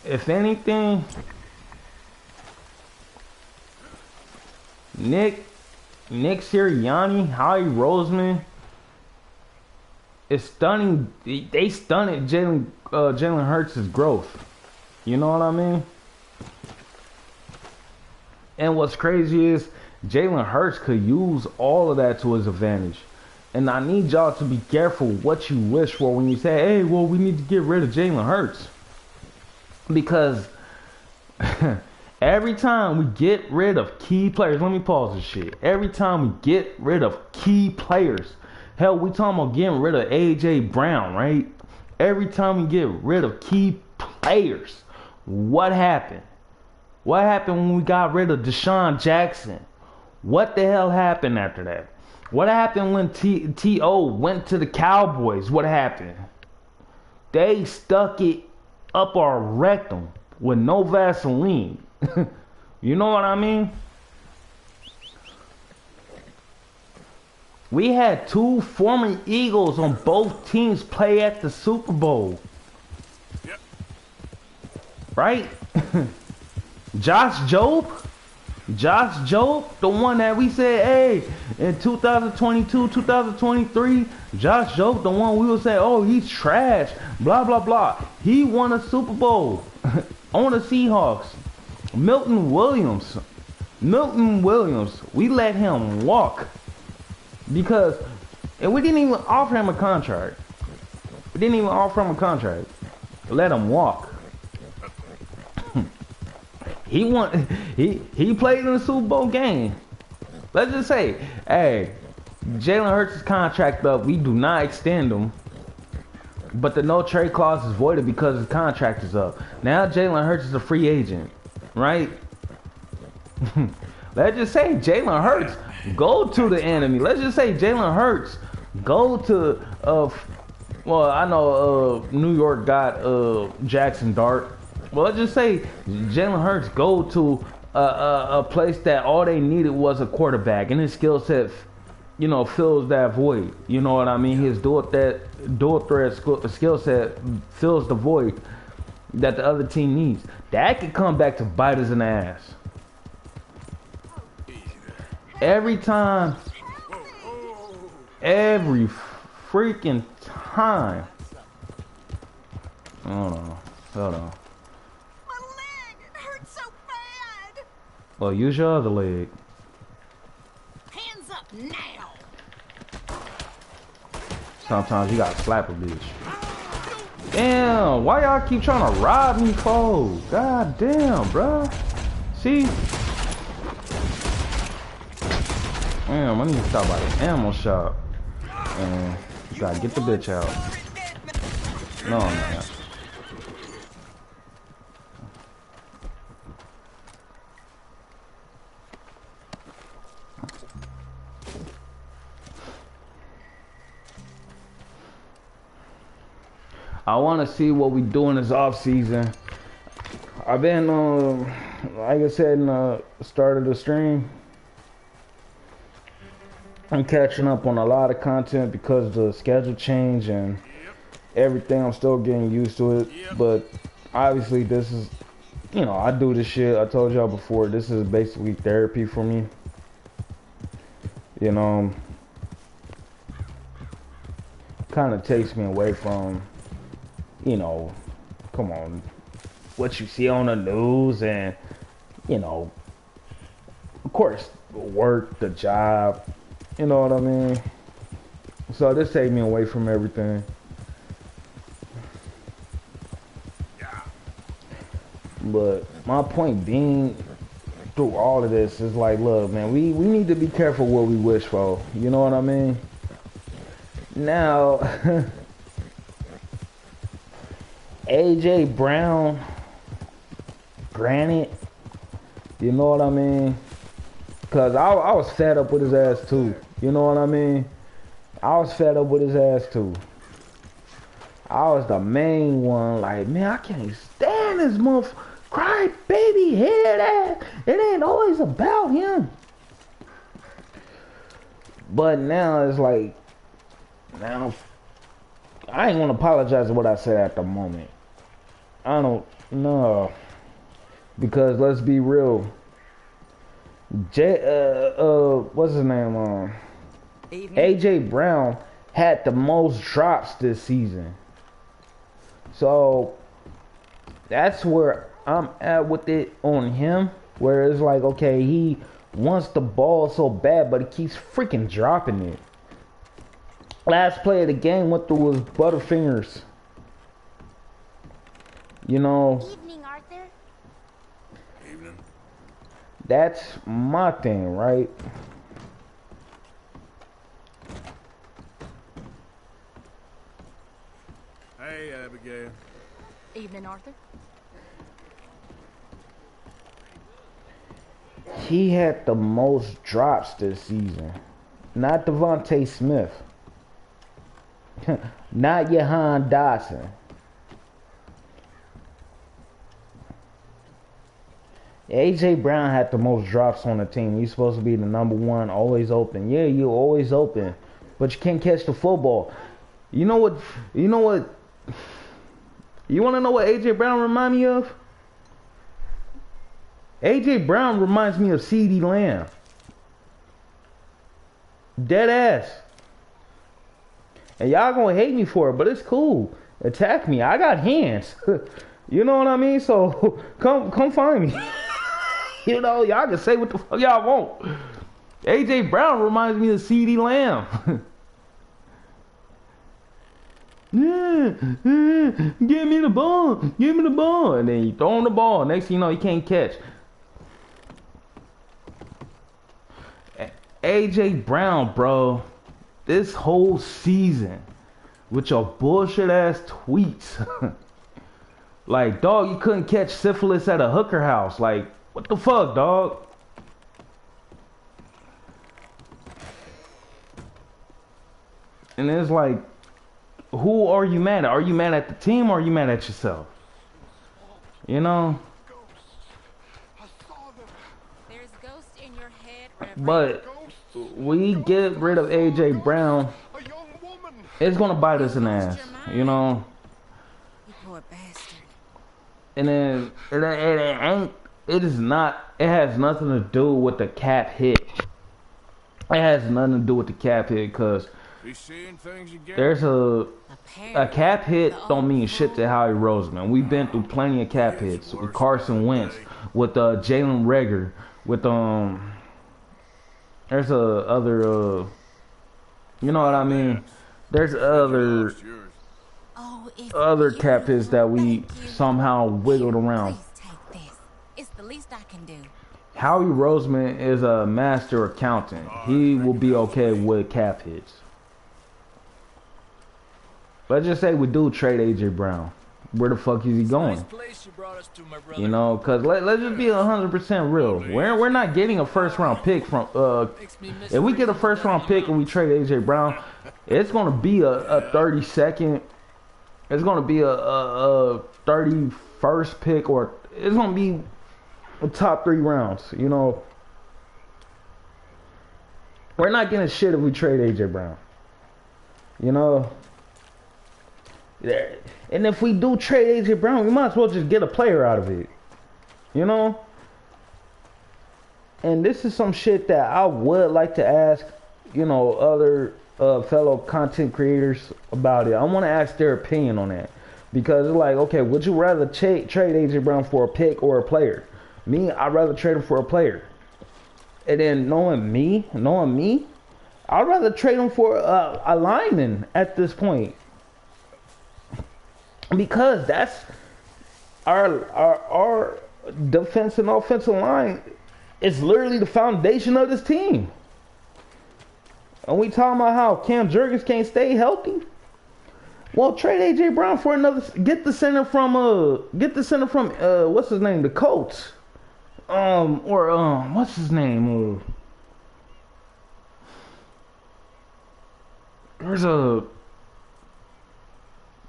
If anything, Nick Sirianni, Howie Roseman is stunning. They stunted Jalen Hurts' growth. You know what I mean? And what's crazy is Jalen Hurts could use all of that to his advantage. And I need y'all to be careful what you wish for when you say, hey, well, we need to get rid of Jalen Hurts. Because every time we get rid of key players, let me pause this shit. Every time we get rid of key players, hell, we talking about getting rid of AJ Brown, right? Every time we get rid of key players, what happened? What happened when we got rid of Deshaun Jackson? What the hell happened after that? What happened when T.O. went to the Cowboys? What happened? They stuck it up our rectum with no Vaseline. You know what I mean? We had two former Eagles on both teams play at the Super Bowl. Yep. Right? Josh Jobe, the one that we said, hey, in 2022, 2023, Josh Jobe, the one we would say, oh, he's trash, blah, blah, blah. He won a Super Bowl on the Seahawks. Milton Williams, we let him walk because, and we didn't even offer him a contract. We let him walk. He played in the Super Bowl game. Let's just say, hey, Jalen Hurts' contract up. We do not extend him. But the no trade clause is voided because his contract is up. Now Jalen Hurts is a free agent, right? Let's just say Jalen Hurts go to the enemy. Let's just say Jalen Hurts go to well, I know New York got Jackson Dart. Well, let's just say Jalen Hurts go to a place that all they needed was a quarterback, and his skill set, you know, fills that void. You know what I mean? His dual threat skill set fills the void that the other team needs. That could come back to bite us in the ass. Every time, every freaking time. Hold on. Well, use your other leg. Hands up now. Sometimes you gotta slap a bitch. Damn, why y'all keep trying to rob me, fool? God damn, bro. See? Damn, I need to stop by the ammo shop. And gotta get the bitch out. No, man. I want to see what we do in this off season. I've been, like I said in the start of the stream, I'm catching up on a lot of content because of the schedule change and everything. I'm still getting used to it, but obviously this is, you know, I do this shit. I told y'all before, this is basically therapy for me. You know, kind of takes me away from, you know, come on, what you see on the news and, you know, of course, work, the job, you know what I mean? So this takes me away from everything. But my point being, through all of this, is like, look, man, we need to be careful what we wish for. You know what I mean? Now, AJ Brown, granted, you know what I mean? Because I was fed up with his ass too. You know what I mean? I was fed up with his ass too. I was the main one, like, man, I can't stand this motherfucker. Cry baby head ass. It ain't always about him. But now it's like, now I ain't gonna apologize for what I said at the moment. I don't know. Because let's be real. What's his name? AJ Brown had the most drops this season. So that's where I'm at with it on him. Where it's like, okay, he wants the ball so bad, but he keeps freaking dropping it. Last play of the game went through his butterfingers. You know. Evening, Arthur. Evening. That's my thing, right? Hey, Abigail. Evening, Arthur. He had the most drops this season. Not Devontae Smith. Not Jahan Dotson. AJ Brown had the most drops on the team. He's supposed to be the #1, always open. Yeah, you're always open, but you can't catch the football. You know what? You know what? You want to know what AJ Brown remind me of? AJ Brown reminds me of CeeDee Lamb. Dead ass. And y'all gonna hate me for it, but it's cool. Attack me. I got hands. You know what I mean? So come find me. You know, y'all can say what the fuck y'all want. AJ Brown reminds me of CeeDee Lamb. Give me the ball. Give me the ball. And then you throw him the ball. Next thing you know, he can't catch. AJ Brown, bro, this whole season with your bullshit ass tweets. Like, dog, you couldn't catch syphilis at a hooker house. Like, what the fuck, dog? And it's like, who are you mad at? Are you mad at the team or are you mad at yourself? You know? There's ghosts in your head, But we get rid of AJ Brown, it's gonna bite us in the ass, you know. You poor bastard. And then it has nothing to do with the cap hit. It has nothing to do with the cap hit, because there's a cap hit don't mean shit to Howie Roseman. We've been through plenty of cap hits with Carson Wentz, with Jalen Reagor, with there's other you know what I mean? There's other cap hits that we somehow wiggled around. Take this. It's the least I can do. Howie Roseman is a master accountant. He will be okay with cap hits. Let's just say we do trade AJ Brown. Where the fuck is he going? You know, because let's just be 100% real. We're not getting a first round pick from if we get a first round pick and we trade AJ Brown, it's gonna be a 32nd. It's gonna be a 31st pick, or it's gonna be the top 3 rounds. You know, we're not getting shit if we trade AJ Brown. You know? And if we do trade AJ Brown, we might as well just get a player out of it. You know? And this is some shit that I would like to ask, you know, other fellow content creators about it. I want to ask their opinion on that. Because it's like, okay, would you rather trade AJ Brown for a pick or a player? Me, I'd rather trade him for a player. And then knowing me, I'd rather trade him for a lineman at this point. Because that's our defense and offensive line is literally the foundation of this team. And we talking about how Cam Jurgens can't stay healthy. Well, trade AJ Brown for another. Get the center from what's his name, the Colts, what's his name?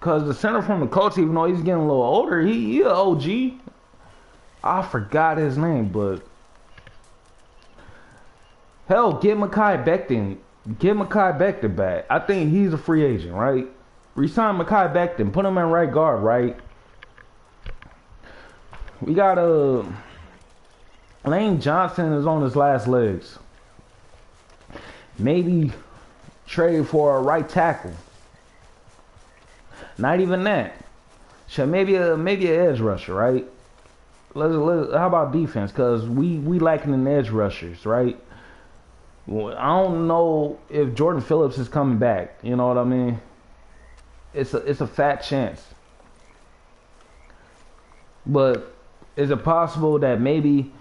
Cause the center from the Colts, even though he's getting a little older, he an OG. I forgot his name, but hell, get Mekhi Becton. Get Mekhi Becton back. I think he's a free agent, right? Resign Mekhi Becton. Put him in right guard, right? We got Lane Johnson is on his last legs. Maybe trade for a right tackle. Not even that. So maybe an edge rusher, right? How about defense? Cause we lacking in edge rushers, right? Well, I don't know if Jordan Phillips is coming back. You know what I mean? It's a fat chance. But is it possible that maybe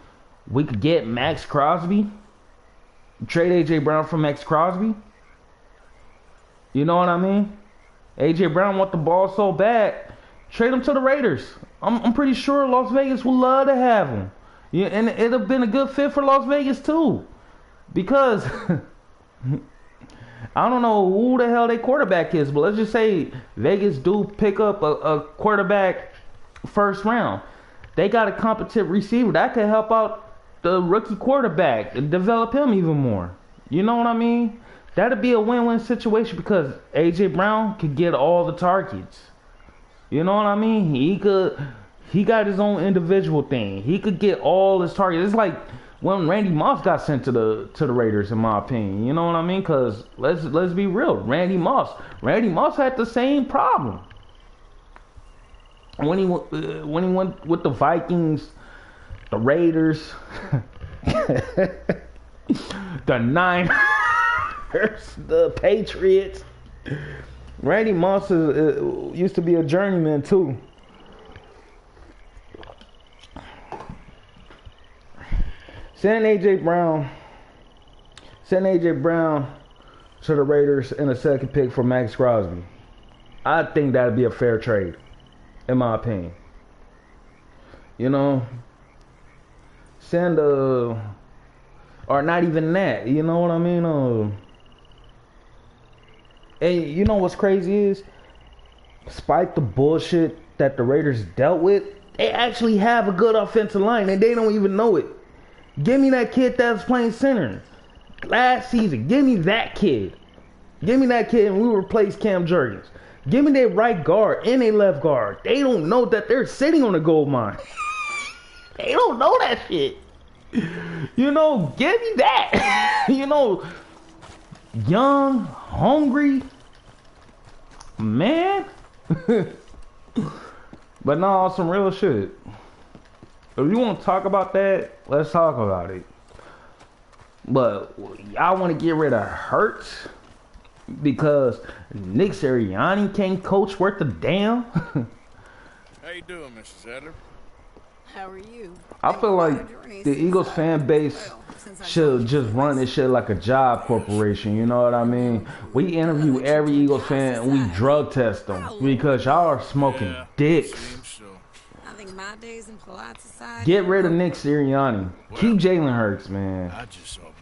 we could get Max Crosby? Trade AJ Brown for Max Crosby? You know what I mean? AJ Brown want the ball so bad. Trade him to the Raiders. I'm pretty sure Las Vegas would love to have him. Yeah, and it'd have been a good fit for Las Vegas too. Because I don't know who the hell their quarterback is, but let's just say Vegas do pick up a quarterback first round. They got a competent receiver that could help out the rookie quarterback and develop him even more. You know what I mean? That'd be a win-win situation because AJ Brown could get all the targets. You know what I mean? He got his own individual thing. He could get all his targets. It's like when Randy Moss got sent to the Raiders, in my opinion. You know what I mean? Because let's be real. Randy Moss had the same problem when he went with the Vikings, the Raiders, the Niners, the Patriots. Randy Moss used to be a journeyman too. Send AJ Brown to the Raiders in a second pick for Max Crosby. I think that'd be a fair trade, in my opinion. You know, or not even that. You know what I mean? And you know what's crazy is, despite the bullshit that the Raiders dealt with, they actually have a good offensive line and they don't even know it. Give me that kid that was playing center last season. Give me that kid. And we replace Cam Jurgens. Give me their right guard and their left guard. They don't know that they're sitting on a gold mine. They don't know that shit. You know, give me that. You know, young, hungry, man. But no, some real shit. If you want to talk about that, let's talk about it. But y'all want to get rid of Hurts because Nick Sirianni can't coach worth a damn? How you doing, Mr. Sadler? How are you? I feel like the Eagles fan base should just run this shit like a job corporation. You know what I mean? We interview every Eagles fan and we drug test them because y'all are smoking dicks. I think my days in polite society. Get rid of Nick Sirianni. Keep Jalen Hurts, man.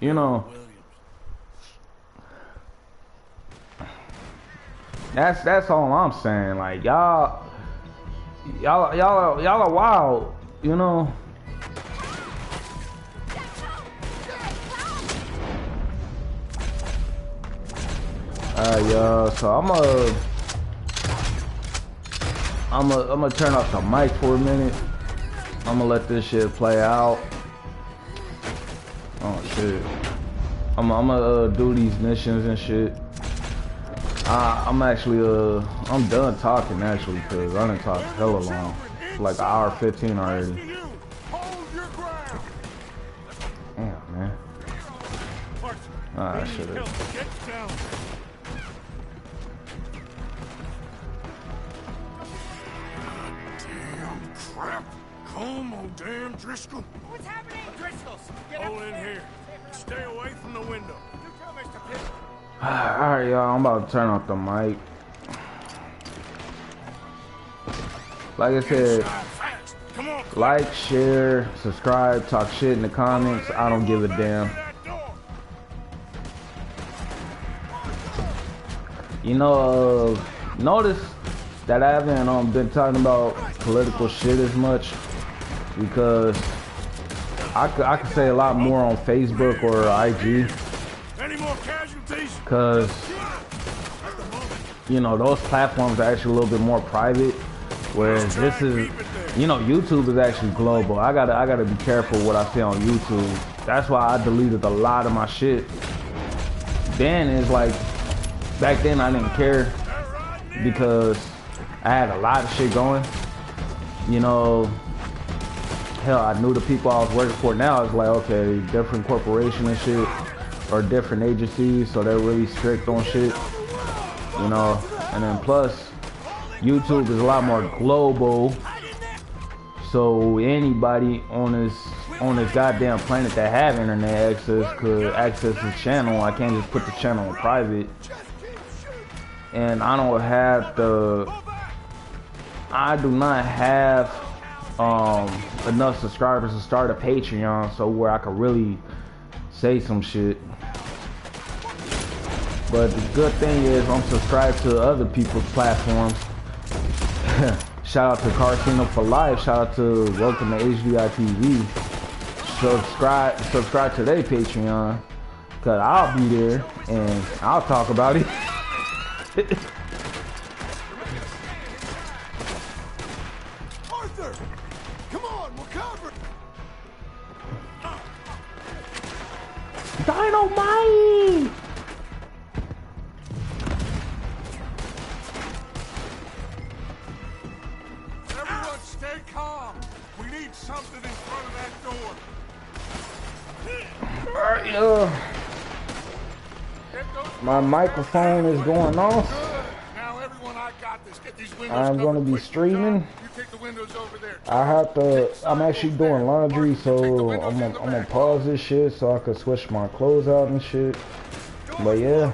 You know. That's all I'm saying. Like y'all are wild, you know. Alright, y'all. So I'm gonna turn off the mic for a minute. I'm gonna let this shit play out. Oh shit. I'm gonna do these missions and shit. I'm actually I'm done talking actually, cause I done talked hella long. It's like 1:15 already. Damn, man. Ah, shit. Damn crap. Come on, damn Driscoll. What's happening? Driscoll's. Get Hold in here. Stay away from the window. You tell Mr. Pitt. Alright, y'all. I'm about to turn off the mic. Like I said, Fast. Come on. like, share, subscribe, talk shit in the comments. I don't give a damn. You know, notice that I haven't been talking about political shit as much because I could say a lot more on Facebook or IG. Any more casualties? Because, you know, those platforms are actually a little bit more private, whereas this is, you know, YouTube is actually global. I gotta be careful what I say on YouTube. That's why I deleted a lot of my shit. Then it's like, back then I didn't care because I had a lot of shit going. You know, hell, I knew the people I was working for. Now it's like, okay, different corporation and shit, or different agencies, so they're really strict on shit. You know, and then plus, YouTube is a lot more global. So anybody on this goddamn planet that have internet access could access the channel. I can't just put the channel in private. And I do not have enough subscribers to start a Patreon, so where I could really say some shit. But the good thing is I'm subscribed to other people's platforms. Shout out to Carcino for Life. Shout out to Welcome to HDI TV. Subscribe to their Patreon, cause I'll be there and I'll talk about it. Arthur! Come on, we're covered! Dynamite! Everyone stay calm. We need something in front of that door. Alright, my microphone is going off. Good. Now everyone, I got this. Get these windows I'm gonna be quick. streaming. You take the windows over there. I'm actually doing laundry, so I'm gonna pause this shit so I can switch my clothes out and shit. But yeah,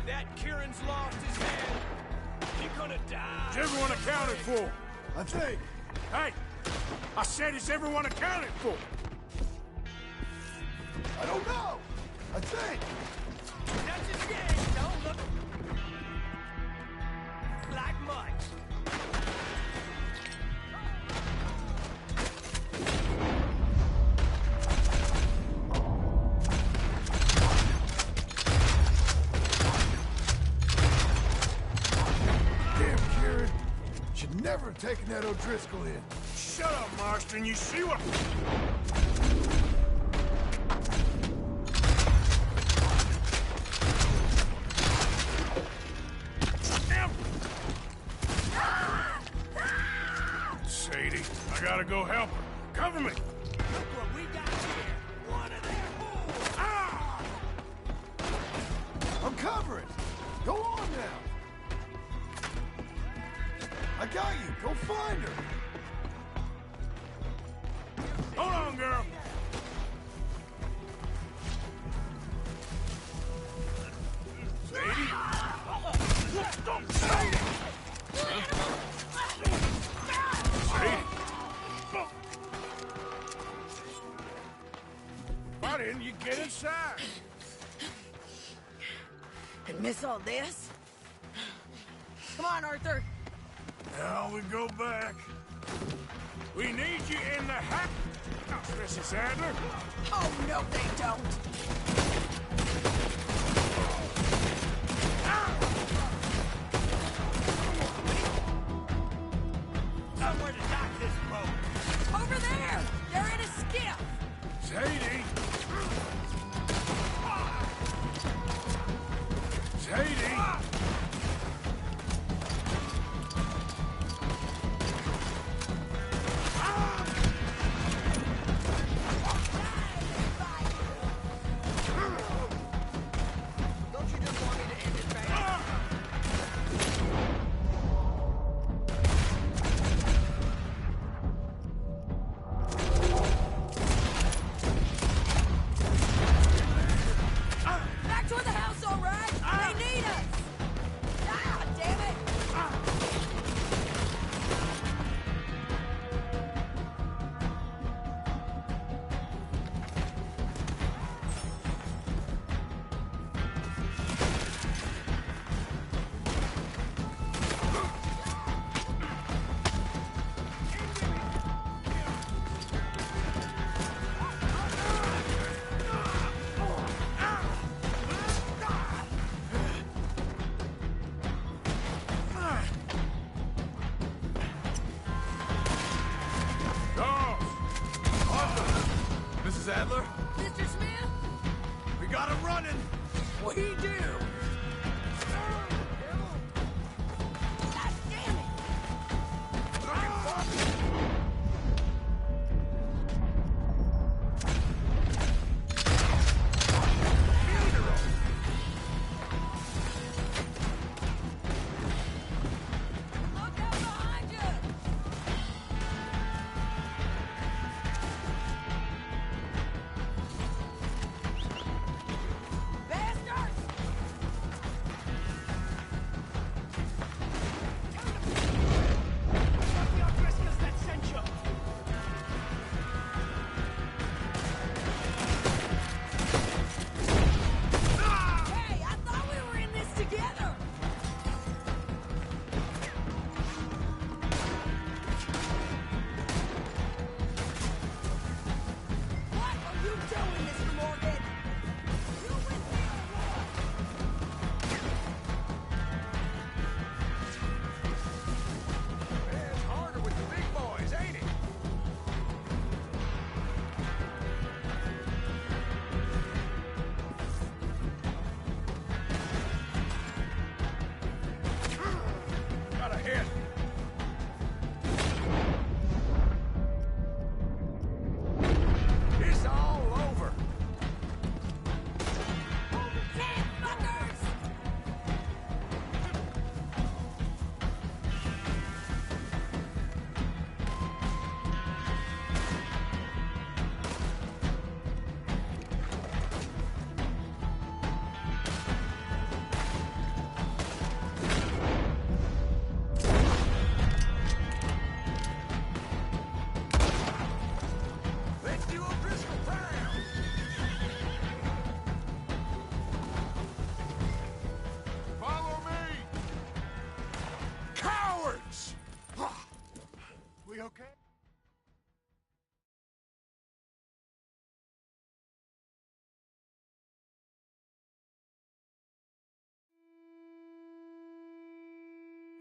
That Kieran's lost his head. He's gonna die. Is everyone accounted for? I think. Hey! I said, is everyone accounted for? I don't know. I think. That's his game. Don't look like much. Damn, Kieran. Should never have taken that O'Driscoll in. Shut up, Marston. You see what... Sadie, I gotta go help her. Cover me! Look what we got here. One of their fools. Ah! I'm covering. Go on now. I got you. Go find her. Hold on, girl. Sadie? Sadie! Sadie! Why didn't you get inside? And miss all this? Come on, Arthur. Now we go back. We need you in the house, Mrs. Adler. Oh, no, they don't. Somewhere to dock this boat. Over there. They're in a skiff. Sadie! Sadie! Don't you just want me to end it fast? Back toward the house, all right? They need us.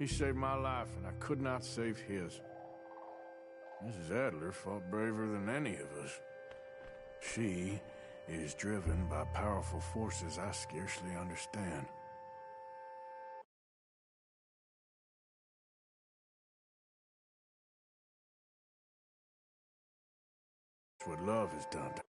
He saved my life, and I could not save his. Mrs. Adler fought braver than any of us. She is driven by powerful forces I scarcely understand. That's what love has done to